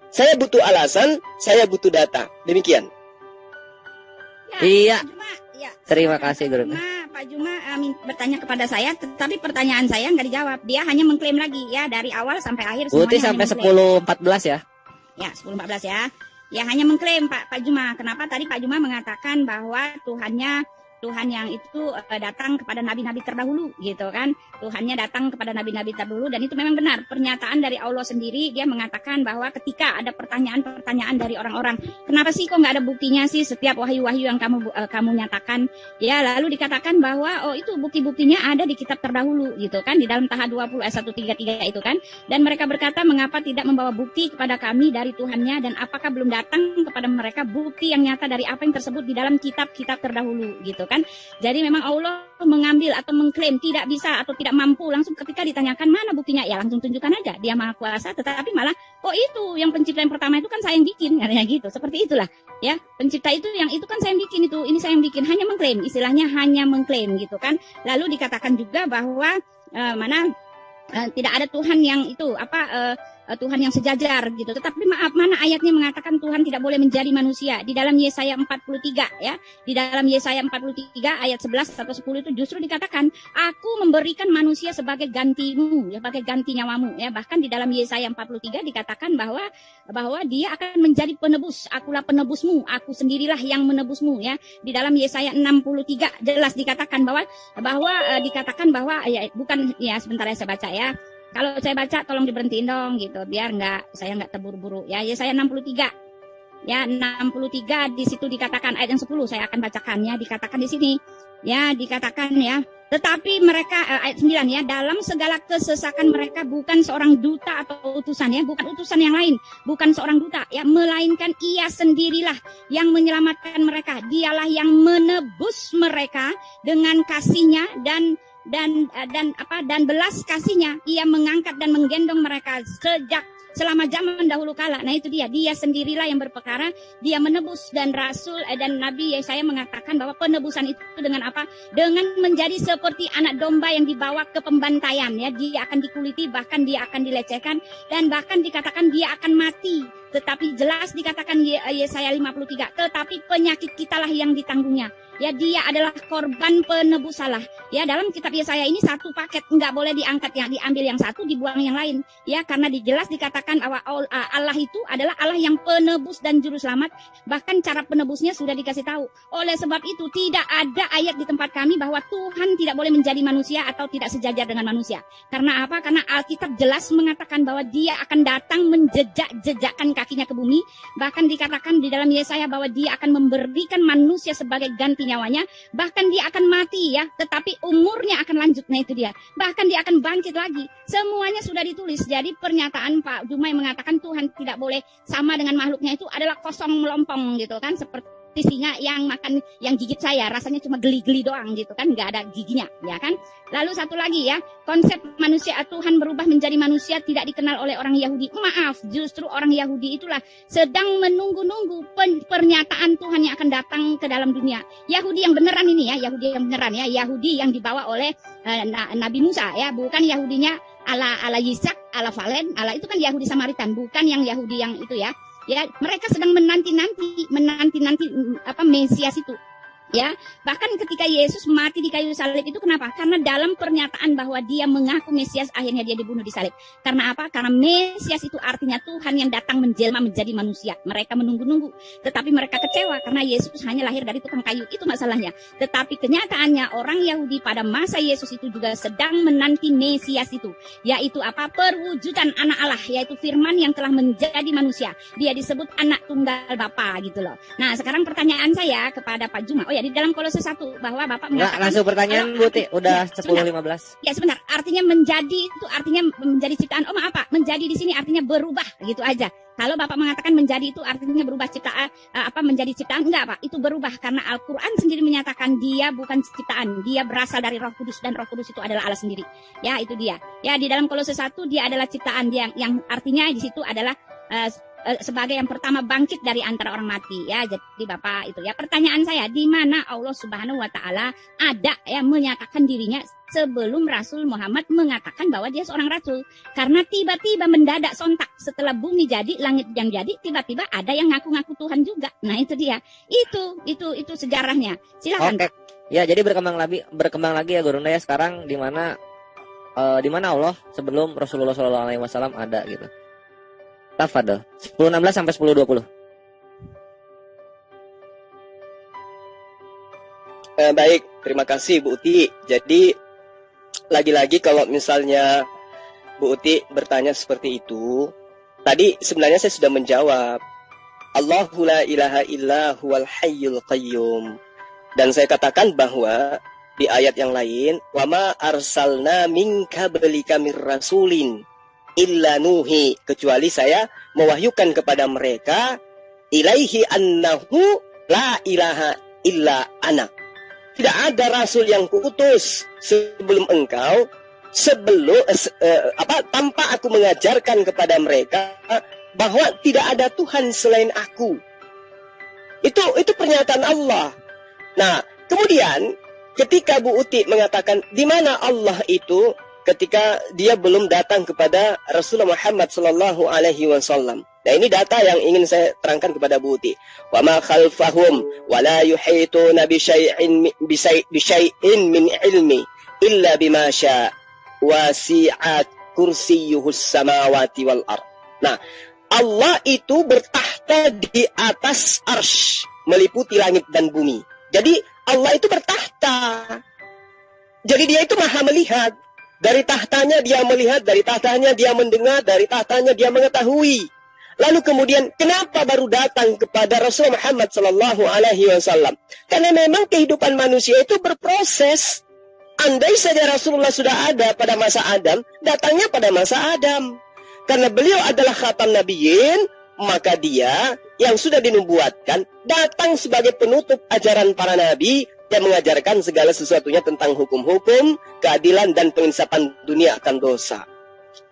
Saya butuh alasan, saya butuh data. Demikian. Iya. Pak Juma, ya. Terima kasih, Guru. Pak Juma bertanya kepada saya, tetapi pertanyaan saya nggak dijawab. Dia hanya mengklaim lagi ya dari awal sampai akhir. Putih sampai 10:14 ya. Ya, 10:14 ya. Ya hanya mengklaim Pak Juma. Kenapa tadi Pak Juma mengatakan bahwa Tuhannya Tuhan yang itu datang kepada nabi-nabi terdahulu gitu kan. Tuhannya datang kepada nabi-nabi terdahulu, dan itu memang benar pernyataan dari Allah sendiri. Dia mengatakan bahwa ketika ada pertanyaan-pertanyaan dari orang-orang, kenapa sih kok nggak ada buktinya sih setiap wahyu-wahyu yang kamu nyatakan, ya, lalu dikatakan bahwa oh itu bukti-buktinya ada di kitab terdahulu gitu kan, di dalam Taha 20 ayat 133 itu kan. Dan mereka berkata, mengapa tidak membawa bukti kepada kami dari Tuhannya, dan apakah belum datang kepada mereka bukti yang nyata dari apa yang tersebut di dalam kitab-kitab terdahulu gitu kan. Jadi memang Allah mengambil atau mengklaim tidak bisa atau tidak mampu langsung ketika ditanyakan mana buktinya, ya langsung tunjukkan aja dia maha kuasa, tetapi malah oh itu yang pencipta yang pertama itu kan saya yang bikin, katanya gitu. Seperti itulah ya, pencipta itu yang itu kan saya yang bikin, itu ini saya yang bikin, hanya mengklaim, istilahnya hanya mengklaim gitu kan. Lalu dikatakan juga bahwa tidak ada Tuhan yang itu Tuhan yang sejajar gitu. Tetapi maaf, mana ayatnya mengatakan Tuhan tidak boleh menjadi manusia? Di dalam Yesaya 43 ya. Di dalam Yesaya 43 ayat 11 atau 10 itu justru dikatakan, aku memberikan manusia sebagai gantimu, ya, sebagai ganti nyawamu ya. Bahkan di dalam Yesaya 43 dikatakan bahwa dia akan menjadi penebus. Akulah penebusmu, aku sendirilah yang menebusmu ya. Di dalam Yesaya 63 jelas dikatakan bahwa ya, bukan ya, sebentar ya saya baca ya. Kalau saya baca tolong diberhentiin dong gitu, biar saya nggak terburu-buru ya. Yesaya 63 ya, 63 di situ dikatakan ayat yang 10 saya akan bacakan ya. Dikatakan di sini ya, dikatakan ya, tetapi mereka ayat 9 ya, dalam segala kesesakan mereka bukan seorang duta atau utusan ya, bukan utusan yang lain, bukan seorang duta ya, melainkan ia sendirilah yang menyelamatkan mereka. Dialah yang menebus mereka dengan kasihnya dan belas kasihnya. Ia mengangkat dan menggendong mereka selama zaman dahulu kala. Nah itu dia sendirilah yang berperkara, dia menebus. Dan Rasul dan Nabi Yesaya mengatakan bahwa penebusan itu dengan apa? Dengan menjadi seperti anak domba yang dibawa ke pembantaian ya. Dia akan dikuliti, bahkan dia akan dilecehkan, dan bahkan dikatakan dia akan mati. Tetapi jelas dikatakan Yesaya 53, tetapi penyakit kitalah yang ditanggungnya. Ya, dia adalah korban penebus salah. Ya, dalam kitab Yesaya ini satu paket, enggak boleh diangkat yang diambil yang satu, dibuang yang lain. Ya, karena jelas dikatakan bahwa Allah itu adalah Allah yang penebus dan juru selamat. Bahkan cara penebusnya sudah dikasih tahu. Oleh sebab itu tidak ada ayat di tempat kami bahwa Tuhan tidak boleh menjadi manusia atau tidak sejajar dengan manusia. Karena apa? Karena Alkitab jelas mengatakan bahwa dia akan datang menjejak-jejakkan kakinya ke bumi. Bahkan dikatakan di dalam Yesaya bahwa dia akan memberikan manusia sebagai ganti nyawanya. Bahkan dia akan mati ya, tetapi umurnya akan lanjut. Nah itu dia. Bahkan dia akan bangkit lagi. Semuanya sudah ditulis. Jadi pernyataan Pak Jumai mengatakan Tuhan tidak boleh sama dengan makhluknya itu adalah kosong melompong gitu kan, seperti singa yang makan, yang gigit saya rasanya cuma geli-geli doang gitu kan, nggak ada giginya ya kan. Lalu satu lagi ya, konsep manusia Tuhan berubah menjadi manusia tidak dikenal oleh orang Yahudi. Maaf, justru orang Yahudi itulah sedang menunggu-nunggu pernyataan Tuhan yang akan datang ke dalam dunia. Yahudi yang beneran ini ya, Yahudi yang beneran ya, Yahudi yang dibawa oleh Nabi Musa ya, bukan Yahudinya ala Yisak, ala Valen, ala itu kan Yahudi Samaritan, bukan yang Yahudi yang itu ya. Ya, mereka sedang menanti-nanti Mesias itu. Ya, bahkan ketika Yesus mati di kayu salib itu kenapa? Karena dalam pernyataan bahwa dia mengaku Mesias, akhirnya dia dibunuh di salib. Karena apa? Karena Mesias itu artinya Tuhan yang datang menjelma menjadi manusia. Mereka menunggu-nunggu, tetapi mereka kecewa karena Yesus hanya lahir dari tukang kayu. Itu masalahnya. Tetapi kenyataannya orang Yahudi pada masa Yesus itu juga sedang menanti Mesias itu, yaitu apa? Perwujudan anak Allah, yaitu Firman yang telah menjadi manusia. Dia disebut anak tunggal Bapa gitu loh. Nah, sekarang pertanyaan saya kepada Pak Juma. Ya, di dalam Kolose 1 bahwa Bapak mengatakan langsung pertanyaan Bu Ti, udah 10:15. Ya, sebentar. Artinya menjadi itu artinya menjadi ciptaan. Oh, maaf Pak, menjadi di sini artinya berubah gitu aja. Kalau Bapak mengatakan menjadi itu artinya berubah ciptaan, menjadi ciptaan, enggak Pak, itu berubah karena Al-Qur'an sendiri menyatakan dia bukan ciptaan, dia berasal dari Roh Kudus dan Roh Kudus itu adalah Allah sendiri. Ya, itu dia. Ya, di dalam Kolose 1 dia adalah ciptaan, dia yang artinya di situ adalah sebagai yang pertama bangkit dari antara orang mati ya. Jadi Bapak itu ya, pertanyaan saya, di mana Allah Subhanahu wa taala ada yang menyatakan dirinya sebelum Rasul Muhammad mengatakan bahwa dia seorang rasul? Karena tiba-tiba mendadak sontak setelah bumi jadi, langit yang jadi, tiba-tiba ada yang ngaku-ngaku Tuhan juga. Nah, itu dia. Itu sejarahnya. Silakan. Oke. Ya, jadi berkembang lagi ya Gurunda ya, sekarang di mana Allah sebelum Rasulullah SAW ada gitu. Tafadhol. 10:16 sampai 10:20. Baik, terima kasih Bu Uti. Jadi lagi-lagi kalau misalnya Bu Uti bertanya seperti itu, tadi sebenarnya saya sudah menjawab. Allahu la ilaha illa huwal hayyul qayyum. Dan saya katakan bahwa di ayat yang lain, wa ma arsalna min qablika mir rasulin illa nuhi, kecuali saya mewahyukan kepada mereka ilaihi annahu la ilaha illa ana. Tidak ada rasul yang kuutus sebelum engkau, tanpa aku mengajarkan kepada mereka bahwa tidak ada Tuhan selain aku. Itu pernyataan Allah. Nah, kemudian ketika Bu Uti mengatakan di mana Allah itu ketika dia belum datang kepada Rasulullah Muhammad sallallahu alaihi wasallam. Nah, ini data yang ingin saya terangkan kepada Bu Uti. Wa ma khalfahum wa la yuhituna bi syai'in min ilmi illa bima syaa wasi'at kursiyyuhus samawati wal ard. Nah, Allah itu bertahta di atas arsy, meliputi langit dan bumi. Jadi Allah itu bertahta. Jadi dia itu maha melihat. Dari tahtanya dia melihat, dari tahtanya dia mendengar, dari tahtanya dia mengetahui. Lalu kemudian kenapa baru datang kepada Rasulullah Muhammad sallallahu alaihi wasallam? Karena memang kehidupan manusia itu berproses. Andai saja Rasulullah sudah ada pada masa Adam, datangnya pada masa Adam. Karena beliau adalah khatam nabiyyin, maka dia yang sudah dinubuatkan datang sebagai penutup ajaran para nabi yang mengajarkan segala sesuatunya tentang hukum-hukum, keadilan dan penginsapan dunia akan dosa.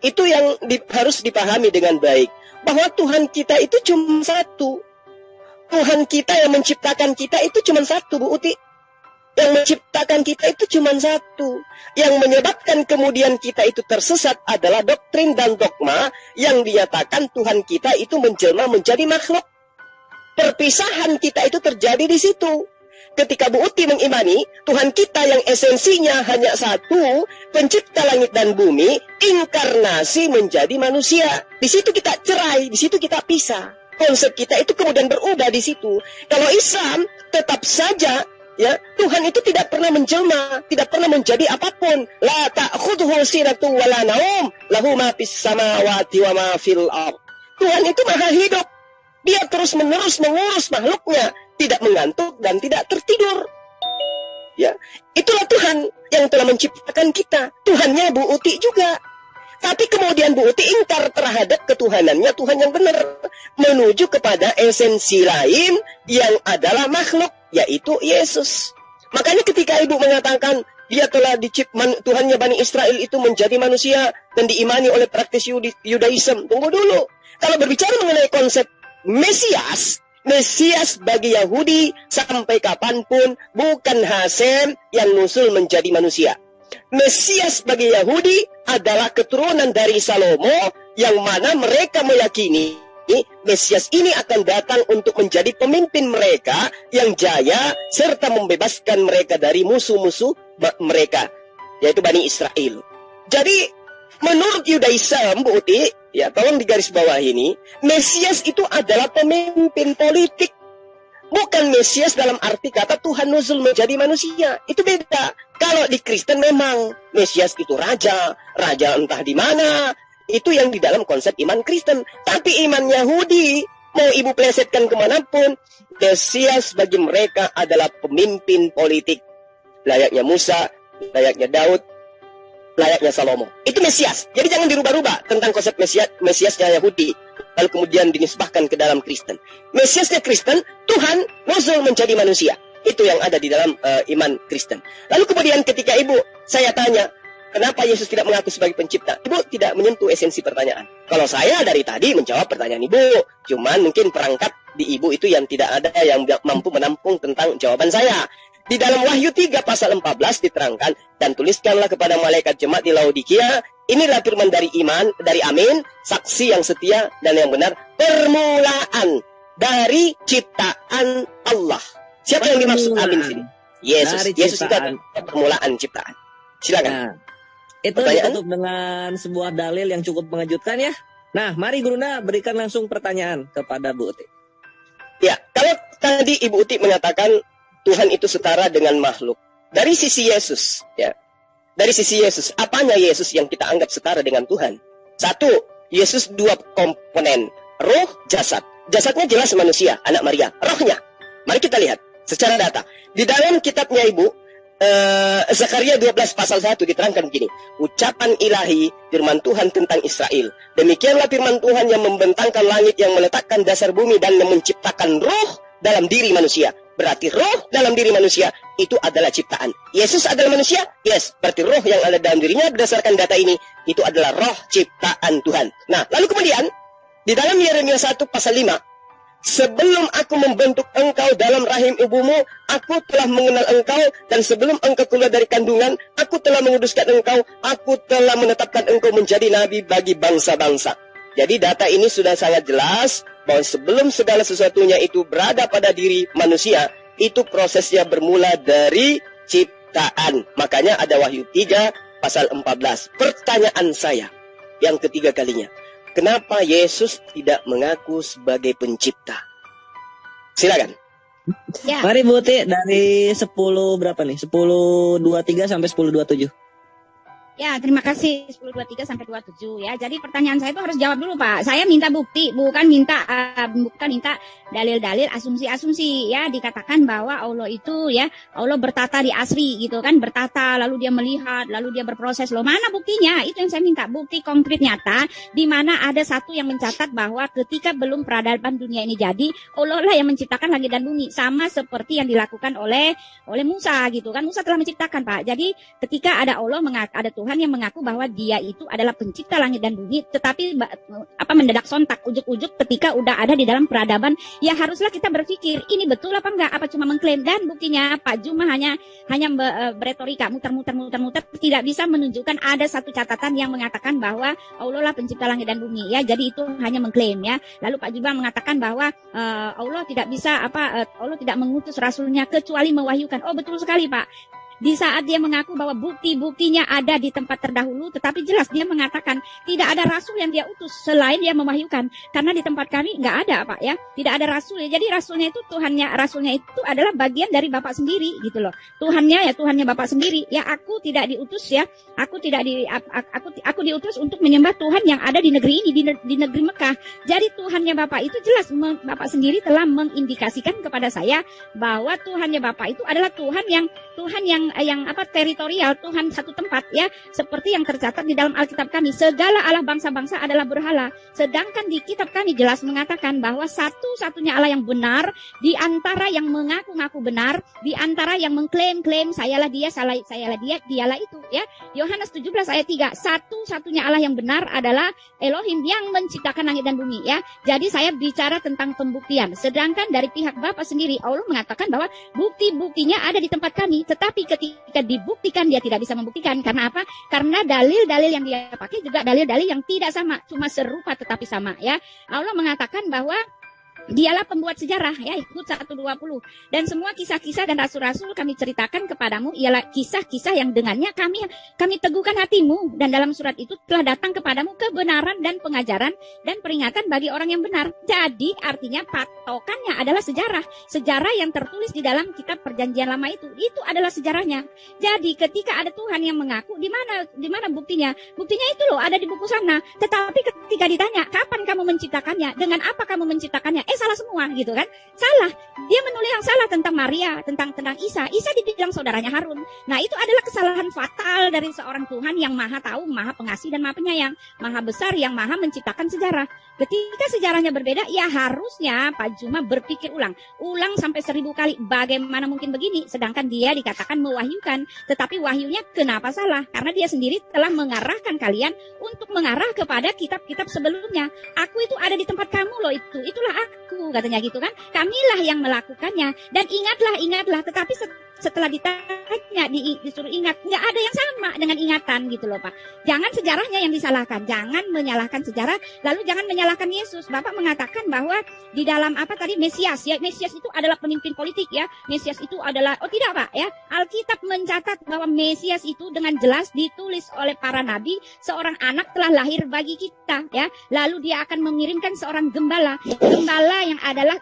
Itu yang harus dipahami dengan baik. Bahwa Tuhan kita itu cuma satu. Tuhan kita yang menciptakan kita itu cuma satu, Bu Uti. Yang menciptakan kita itu cuma satu. Yang menyebabkan kemudian kita itu tersesat adalah doktrin dan dogma yang dinyatakan Tuhan kita itu menjelma menjadi makhluk. Perpisahan kita itu terjadi di situ. Ketika Bu Uti mengimani Tuhan kita yang esensinya hanya satu, pencipta langit dan bumi, inkarnasi menjadi manusia. Di situ kita cerai, di situ kita pisah. Konsep kita itu kemudian berubah di situ. Kalau Islam tetap saja, ya, Tuhan itu tidak pernah menjelma, tidak pernah menjadi apapun. La ta'khudhuhu sinatun wa la naum, lahu ma fis samawati wa ma fil ardh. Tuhan itu maha hidup. Dia terus-menerus mengurus makhluknya, tidak mengantuk dan tidak tertidur. Ya, itulah Tuhan yang telah menciptakan kita. Tuhannya Bu Uti juga. Tapi kemudian Bu Uti ingkar terhadap ketuhanannya Tuhan yang benar, menuju kepada esensi lain yang adalah makhluk, yaitu Yesus. Makanya ketika Ibu mengatakan dia telah Tuhannya Bani Israel itu menjadi manusia dan diimani oleh praktis Yudaism. Tunggu dulu. Kalau berbicara mengenai konsep Mesias bagi Yahudi sampai kapanpun bukan Hasem yang nusul menjadi manusia. Mesias bagi Yahudi adalah keturunan dari Salomo yang mana mereka meyakini Mesias ini akan datang untuk menjadi pemimpin mereka yang jaya serta membebaskan mereka dari musuh-musuh mereka, yaitu Bani Israel. Jadi menurut Yudaism, Bu Uti, ya tolong digaris bawah ini, Mesias itu adalah pemimpin politik. Bukan Mesias dalam arti kata Tuhan nuzul menjadi manusia. Itu beda. Kalau di Kristen memang Mesias itu raja entah di mana. Itu yang di dalam konsep iman Kristen. Tapi iman Yahudi, mau Ibu plesetkan kemanapun, Mesias bagi mereka adalah pemimpin politik. Layaknya Musa, layaknya Daud, layaknya Salomo. Itu Mesias. Jadi jangan dirubah-rubah tentang konsep Mesiasnya Yahudi, lalu kemudian dinisbahkan ke dalam Kristen. Mesiasnya Kristen, Tuhan nuzul menjadi manusia. Itu yang ada di dalam iman Kristen. Lalu kemudian ketika Ibu, saya tanya, kenapa Yesus tidak mengaku sebagai pencipta? Ibu tidak menyentuh esensi pertanyaan. Kalau saya dari tadi menjawab pertanyaan Ibu, cuman mungkin perangkat di Ibu itu yang tidak ada yang mampu menampung tentang jawaban saya. Di dalam Wahyu 3 pasal 14 diterangkan, dan tuliskanlah kepada malaikat jemaat di Laodikia, inilah firman dari iman, dari Amin, saksi yang setia dan yang benar, permulaan dari ciptaan Allah. Siapa yang dimaksud Amin sini? Yesus. Yesus itu adalah permulaan ciptaan. Silakan. Nah, itu ditutup dengan sebuah dalil yang cukup mengejutkan ya. Nah, mari Guruna berikan langsung pertanyaan kepada Bu Uti. Ya, kalau tadi Ibu Uti mengatakan Tuhan itu setara dengan makhluk. Dari sisi Yesus, ya. Dari sisi Yesus, apanya Yesus yang kita anggap setara dengan Tuhan? Satu, Yesus dua komponen, roh, jasad. Jasadnya jelas manusia, anak Maria. Rohnya, mari kita lihat secara data. Di dalam kitabnya Ibu, Zakaria 12 pasal 1 diterangkan begini. Ucapan ilahi firman Tuhan tentang Israel. Demikianlah firman Tuhan yang membentangkan langit, yang meletakkan dasar bumi, dan yang menciptakan roh dalam diri manusia. Berarti roh dalam diri manusia itu adalah ciptaan. Yesus adalah manusia? Yes. Berarti roh yang ada dalam dirinya berdasarkan data ini, itu adalah roh ciptaan Tuhan. Nah, lalu kemudian di dalam Yeremia 1 pasal 5, sebelum aku membentuk engkau dalam rahim ibumu, aku telah mengenal engkau, dan sebelum engkau keluar dari kandungan, aku telah menguduskan engkau, aku telah menetapkan engkau menjadi nabi bagi bangsa-bangsa. Jadi data ini sudah sangat jelas bahwa sebelum segala sesuatunya itu berada pada diri manusia, itu prosesnya bermula dari ciptaan. Makanya ada Wahyu 3 pasal 14. Pertanyaan saya yang ketiga kalinya, kenapa Yesus tidak mengaku sebagai pencipta? Silakan. Ya. Mari Bu Ti, dari 10 berapa nih? 10:23 sampai 10:27. Ya, terima kasih. 10:23 sampai 27 ya. Jadi pertanyaan saya itu harus jawab dulu, Pak. Saya minta bukti, bukan minta dalil-dalil, asumsi-asumsi ya. Dikatakan bahwa Allah itu ya, Allah bertata di asri gitu kan, bertata lalu dia melihat, lalu dia berproses. Loh, mana buktinya? Itu yang saya minta, bukti konkret nyata di mana ada satu yang mencatat bahwa ketika belum peradaban dunia ini jadi, Allah lah yang menciptakan langit dan bumi, sama seperti yang dilakukan oleh Musa gitu kan. Musa telah menciptakan, Pak. Jadi ketika ada Allah ada Tuhan yang mengaku bahwa dia itu adalah pencipta langit dan bumi, tetapi mendadak sontak ujuk-ujuk ketika udah ada di dalam peradaban, ya haruslah kita berpikir ini betul apa enggak, apa cuma mengklaim. Dan buktinya Pak Juma hanya beretorika, muter-muter, tidak bisa menunjukkan ada satu catatan yang mengatakan bahwa Allah lah pencipta langit dan bumi ya. Jadi itu hanya mengklaim ya. Lalu Pak Juma mengatakan bahwa Allah tidak bisa Allah tidak mengutus rasulnya kecuali mewahyukan. Oh, betul sekali, Pak. Di saat dia mengaku bahwa bukti-buktinya ada di tempat terdahulu, tetapi jelas dia mengatakan tidak ada rasul yang dia utus selain dia memahyukan. Karena di tempat kami nggak ada, Pak ya, tidak ada rasul. Jadi rasulnya itu rasulnya itu adalah bagian dari Bapak sendiri gitu loh. Tuhannya Bapak sendiri. Ya, aku tidak diutus ya, aku diutus untuk menyembah Tuhan yang ada di negeri ini, di negeri Mekah. Jadi Tuhannya Bapak itu jelas, Bapak sendiri telah mengindikasikan kepada saya bahwa Tuhannya Bapak itu adalah Tuhan yang teritorial, Tuhan satu tempat ya, seperti yang tercatat di dalam Alkitab kami, segala Allah bangsa-bangsa adalah berhala. Sedangkan di kitab kami jelas mengatakan bahwa satu-satunya Allah yang benar, di antara yang mengaku-ngaku benar, di antara yang mengklaim-klaim sayalah dia, sayalah dia, dialah itu ya. Yohanes 17 ayat 3, satu-satunya Allah yang benar adalah Elohim yang menciptakan langit dan bumi ya. Jadi saya bicara tentang pembuktian. Sedangkan dari pihak Bapa sendiri, Allah mengatakan bahwa bukti-buktinya ada di tempat kami. Tetapi ketika dibuktikan dia tidak bisa membuktikan. Karena apa? Karena dalil-dalil yang dia pakai juga dalil-dalil yang tidak sama, cuma serupa tetapi sama ya. Allah mengatakan bahwa dialah pembuat sejarah ya, Hud 1:20. Dan semua kisah-kisah dan rasul-rasul kami ceritakan kepadamu ialah kisah-kisah yang dengannya kami teguhkan hatimu, dan dalam surat itu telah datang kepadamu kebenaran dan pengajaran dan peringatan bagi orang yang benar. Jadi artinya patokannya adalah sejarah yang tertulis di dalam kitab Perjanjian Lama itu adalah sejarahnya. Jadi ketika ada Tuhan yang mengaku, di mana buktinya? Buktinya itu loh ada di buku sana. Tetapi ketika ditanya kapan kamu menciptakannya, dengan apa kamu menciptakannya, salah semua gitu kan, salah. Dia menulis yang salah tentang Maria, tentang Isa dibilang saudaranya Harun. Nah, itu adalah kesalahan fatal dari seorang Tuhan yang maha tahu, maha pengasih dan maha penyayang, maha besar, yang maha menciptakan sejarah. Ketika sejarahnya berbeda, ya harusnya Pak Juma berpikir ulang sampai 1000 kali, bagaimana mungkin begini, sedangkan dia dikatakan mewahyukan. Tetapi wahyunya kenapa salah? Karena dia sendiri telah mengarahkan kalian untuk mengarah kepada kitab-kitab sebelumnya. Aku itu ada di tempat kamu loh, itulah aku, katanya gitu kan. Kamilah yang melakukannya. Dan ingatlah. Tetapi setelah ditanya, disuruh ingat, nggak ada yang sama dengan ingatan gitu loh, Pak. Jangan sejarahnya yang disalahkan, jangan menyalahkan sejarah, lalu jangan menyalahkan Yesus. Bapak mengatakan bahwa di dalam Mesias ya, Mesias itu adalah pemimpin politik ya, Mesias itu adalah, oh tidak Pak ya, Alkitab mencatat bahwa Mesias itu dengan jelas ditulis oleh para nabi, seorang anak telah lahir bagi kita ya, lalu dia akan mengirimkan seorang gembala yang adalah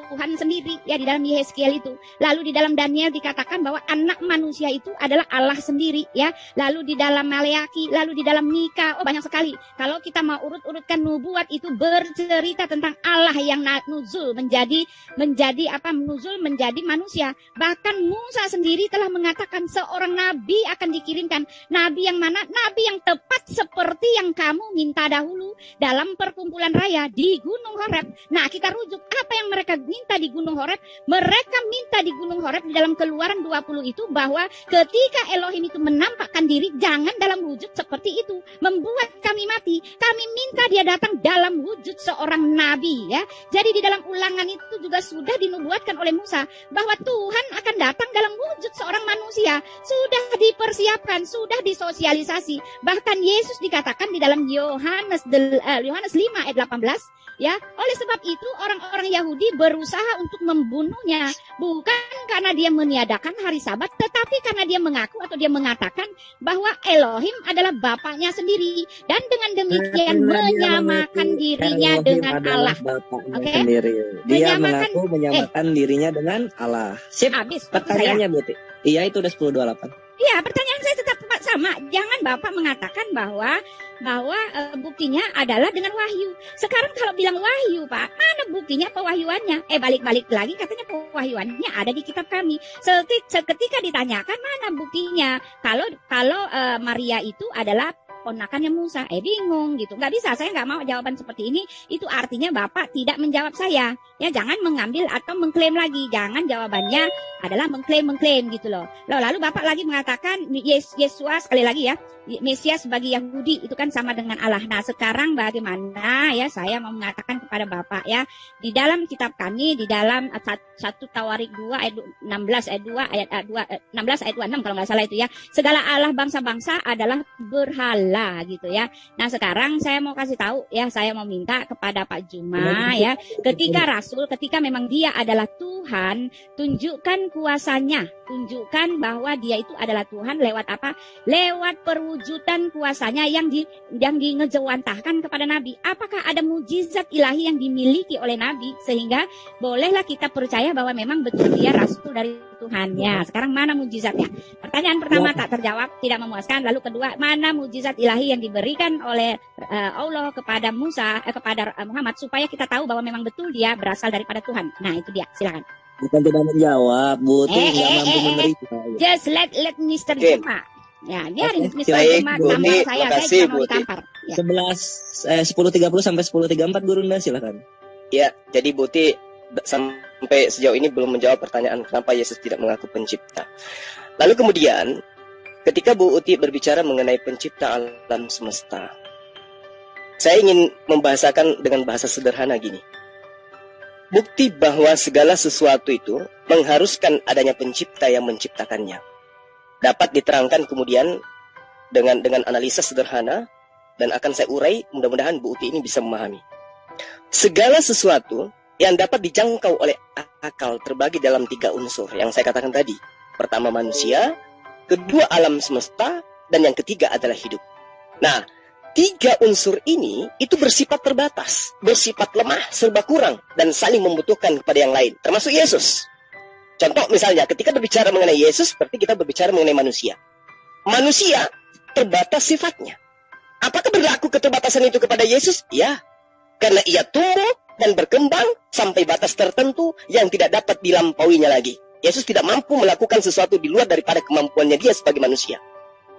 Tuhan sendiri ya di dalam Yeskiel itu. Lalu di dalam Daniel dikatakan bahwa anak manusia itu adalah Allah sendiri ya. Lalu di dalam Maleaki, lalu di dalam Mika, banyak sekali. Kalau kita mau urut-urutkan nubuat itu bercerita tentang Allah yang nuzul menjadi manusia. Bahkan Musa sendiri telah mengatakan seorang nabi akan dikirimkan. Nabi yang mana? Nabi yang tepat seperti yang kamu minta dahulu dalam perkumpulan raya di Gunung Horeb. Nah, kita rujuk apa yang mereka minta di Gunung Horeb. Mereka minta di Gunung Horeb di dalam Keluaran 20 itu bahwa ketika Elohim itu menampakkan diri, jangan dalam wujud seperti itu, membuat kami mati. Kami minta dia datang dalam wujud seorang nabi ya. Jadi di dalam Ulangan itu juga sudah dinubuatkan oleh Musa bahwa Tuhan akan datang dalam wujud seorang manusia. Sudah dipersiapkan, sudah disosialisasi. Bahkan Yesus dikatakan di dalam Yohanes 5 ayat 18 ya, oleh sebab itu orang-orang Yahudi berusaha untuk membunuhnya, bukan karena dia meniadakan hari Sabat, tetapi karena dia mengaku atau dia mengatakan bahwa Elohim adalah bapaknya sendiri, dan dengan demikian menyamakan dirinya dengan Allah. Oke? Dia mengaku menyamakan dirinya dengan Allah. Sip. Habis Pertanyaannya Buti. Iya, itu udah 10:28. Iya, pertanyaan saya tetap sama. Jangan Bapak mengatakan bahwa buktinya adalah dengan wahyu. Sekarang kalau bilang wahyu, Pak, mana buktinya pewahyuannya? Balik-balik lagi katanya pewahyuannya ada di kitab kami. Seketika ditanyakan mana buktinya? Kalau Maria itu adalah ponakannya Musa, bingung gitu. Nggak bisa, saya nggak mau jawaban seperti ini. Itu artinya Bapak tidak menjawab saya. Ya, jangan mengambil atau mengklaim lagi. Jangan jawabannya adalah mengklaim gitu loh. Lalu Bapak lagi mengatakan Yesus sekali lagi ya, Mesias bagi Yahudi itu kan sama dengan Allah. Nah, sekarang bagaimana ya, saya mau mengatakan kepada Bapak ya, di dalam kitab kami, di dalam 1 Tawarik 2 ayat 16 ayat 2 ayat 16 ayat 26 kalau nggak salah itu ya. Segala Allah bangsa-bangsa adalah berhala gitu ya. Nah, sekarang saya mau kasih tahu ya, saya mau minta kepada Pak Juma ya, ketika memang dia adalah Tuhan, tunjukkan kuasanya, tunjukkan bahwa dia itu adalah Tuhan lewat apa? Lewat perwujudan kuasanya yang ngejawantahkan kepada Nabi. Apakah ada mujizat ilahi yang dimiliki oleh Nabi sehingga bolehlah kita percaya bahwa memang betul dia rasul dari Tuhan ya. Sekarang mana mujizatnya? Pertanyaan pertama tak terjawab, tidak memuaskan. Lalu kedua, mana mujizat ilahi yang diberikan oleh Allah kepada kepada Muhammad supaya kita tahu bahwa memang betul dia berasal daripada Tuhan. Nah, itu dia. Silakan. Bukan tidak menjawab, Buti nggak mampu menerima. Just let Mr. Juma. Ya, biarin Mr. Juma tampar saya cuma mau ditampar. Ya. 10.30 sampai 10.34 Gurunda, silakan. Ya, jadi Buti sampai sejauh ini belum menjawab pertanyaan kenapa Yesus tidak mengaku pencipta. Lalu kemudian ketika Bu Uti berbicara mengenai pencipta alam semesta, saya ingin membahasakan dengan bahasa sederhana gini. Bukti bahwa segala sesuatu itu mengharuskan adanya pencipta yang menciptakannya dapat diterangkan kemudian dengan analisa sederhana, dan akan saya urai, mudah-mudahan Bu Uti ini bisa memahami. Segala sesuatu yang dapat dijangkau oleh akal terbagi dalam 3 unsur yang saya katakan tadi. Pertama manusia, kedua alam semesta, dan yang ketiga adalah hidup. Nah, 3 unsur ini itu bersifat terbatas, bersifat lemah, serba kurang, dan saling membutuhkan kepada yang lain, termasuk Yesus. Contoh misalnya, ketika berbicara mengenai Yesus, seperti kita berbicara mengenai manusia. Manusia terbatas sifatnya. Apakah berlaku keterbatasan itu kepada Yesus? Ya, karena ia tumbuh dan berkembang sampai batas tertentu yang tidak dapat dilampauinya lagi. Yesus tidak mampu melakukan sesuatu di luar daripada kemampuannya dia sebagai manusia.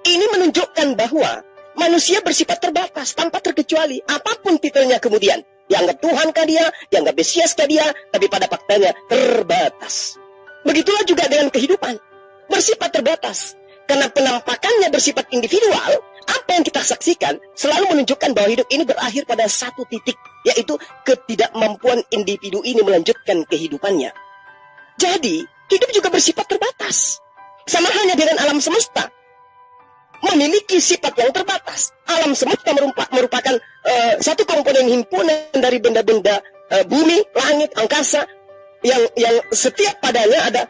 Ini menunjukkan bahwa manusia bersifat terbatas, tanpa terkecuali. Apapun titelnya kemudian, dianggap Tuhankah dia, dianggap Mesiaskah dia, tapi pada faktanya terbatas. Begitulah juga dengan kehidupan, bersifat terbatas. Karena penampakannya bersifat individual, apa yang kita saksikan selalu menunjukkan bahwa hidup ini berakhir pada satu titik, yaitu ketidakmampuan individu ini melanjutkan kehidupannya. Jadi, hidup juga bersifat terbatas. Sama halnya dengan alam semesta. Memiliki sifat yang terbatas. Alam semesta merupakan satu komponen himpunan dari benda-benda bumi, langit, angkasa, yang setiap padanya ada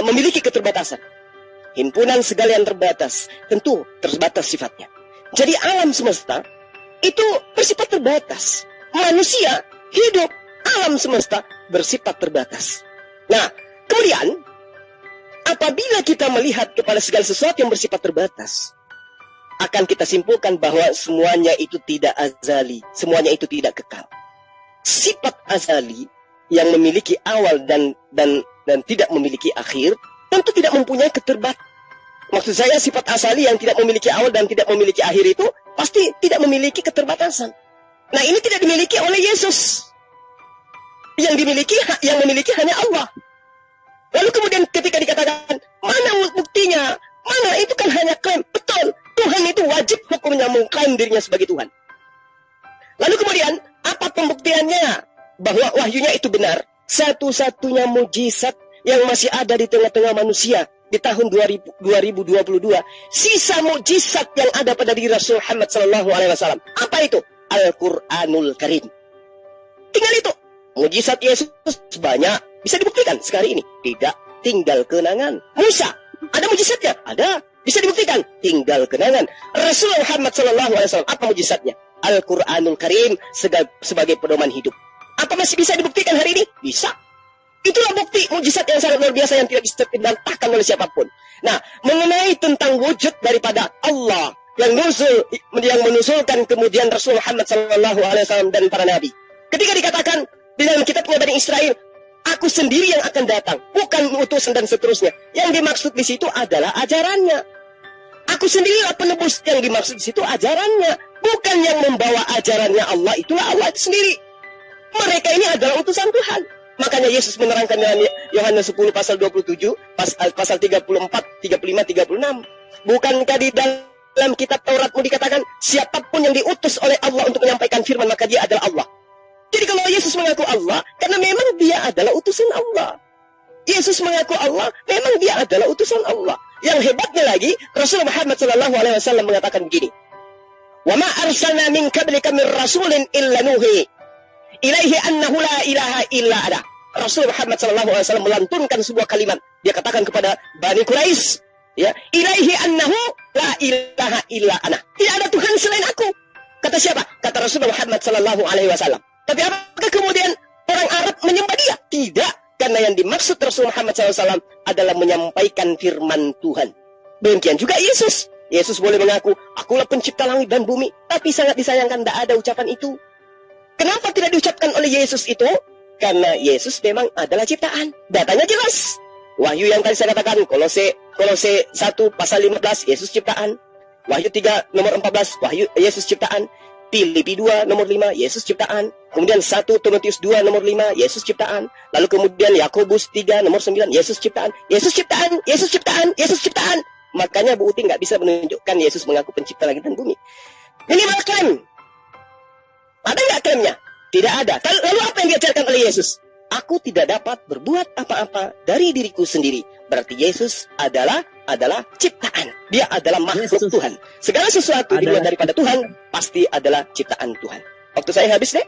memiliki keterbatasan. Himpunan segala yang terbatas, tentu terbatas sifatnya. Jadi alam semesta itu bersifat terbatas. Manusia hidup alam semesta bersifat terbatas. Nah, kemudian apabila kita melihat kepada segala sesuatu yang bersifat terbatas, akan kita simpulkan bahwa semuanya itu tidak azali, semuanya itu tidak kekal. Sifat azali yang memiliki awal dan tidak memiliki akhir tentu tidak mempunyai keterbatasan. Maksud saya sifat azali yang tidak memiliki awal dan tidak memiliki akhir itu pasti tidak memiliki keterbatasan. Nah, ini tidak dimiliki oleh Yesus. Yang memiliki hanya Allah. Lalu kemudian ketika dikatakan, mana buktinya? Mana? Itu kan hanya klaim. Betul, Tuhan itu wajib hukumnya mengklaim dirinya sebagai Tuhan. Lalu kemudian, apa pembuktiannya bahwa wahyunya itu benar? Satu-satunya mujizat yang masih ada di tengah-tengah manusia di tahun 2022. Sisa mujizat yang ada pada diri Rasul Muhammad SAW. Apa itu? Al-Quranul Karim. Tinggal itu. Mujizat Yesus banyak. Bisa dibuktikan sekali ini. Tidak. Tinggal kenangan. Musa. Ada mujizatnya? Ada. Bisa dibuktikan. Tinggal kenangan. Rasul Muhammad SAW. Apa mujizatnya? Al-Quranul Karim sebagai pedoman hidup. Apa masih bisa dibuktikan hari ini? Bisa. Itulah bukti mujizat yang sangat luar biasa yang tidak bisa dibantahkan oleh siapapun. Nah, mengenai tentang wujud daripada Allah yang menusulkan kemudian Rasul Muhammad SAW dan para nabi. Ketika dikatakan di dalam kitabnya Bani Israel, aku sendiri yang akan datang, bukan utusan dan seterusnya. Yang dimaksud di situ adalah ajarannya. Aku sendirilah penebus, yang dimaksud di situ ajarannya, bukan yang membawa ajarannya Allah. Itulah Allah itu sendiri. Mereka ini adalah utusan Tuhan. Makanya Yesus menerangkan dalam Yohanes 10 pasal 27, pasal 34, 35, 36. Bukankah di dalam kitab Tauratmu dikatakan, siapapun yang diutus oleh Allah untuk menyampaikan firman, maka dia adalah Allah. Jadi kalau Yesus mengaku Allah, karena memang dia adalah utusan Allah. Yesus mengaku Allah, memang dia adalah utusan Allah. Yang hebatnya lagi, Rasul Muhammad SAW mengatakan begini, "Wa ma arsalna min qablika min rasulin illa nuhi ilaihi annahu la ilaha illa ana." Rasul Muhammad SAW melantunkan sebuah kalimat. Dia katakan kepada Bani Quraisy, ya, ilaihi annahu la ilaha illa ana. Tidak ada Tuhan selain aku. Kata siapa? Kata Rasul Muhammad SAW. Tapi apakah kemudian orang Arab menyembah dia? Tidak. Karena yang dimaksud Rasul Muhammad SAW adalah menyampaikan firman Tuhan. Demikian juga Yesus. Yesus boleh mengaku, akulah pencipta langit dan bumi. Tapi sangat disayangkan tidak ada ucapan itu. Kenapa tidak diucapkan oleh Yesus itu? Karena Yesus memang adalah ciptaan. Datanya jelas. Wahyu yang tadi saya katakan, Kolose 1 pasal 15, Yesus ciptaan. Wahyu 3 nomor 14, Wahyu Yesus ciptaan. Filipi 2 nomor 5, Yesus ciptaan. Kemudian 1 Timotius 2 nomor 5, Yesus ciptaan. Lalu kemudian Yakobus 3 nomor 9, Yesus ciptaan. Yesus ciptaan, Yesus ciptaan, Yesus ciptaan. Makanya Bu Uti nggak bisa menunjukkan Yesus mengaku pencipta langit dan bumi. Minimal klaim. Ada nggak klaimnya? Tidak ada. Lalu apa yang diajarkan oleh Yesus? Aku tidak dapat berbuat apa-apa dari diriku sendiri. Berarti Yesus adalah ciptaan. Dia adalah makhluk Tuhan. Segala sesuatu di luar daripada Tuhan pasti adalah ciptaan Tuhan. Waktu saya habis deh.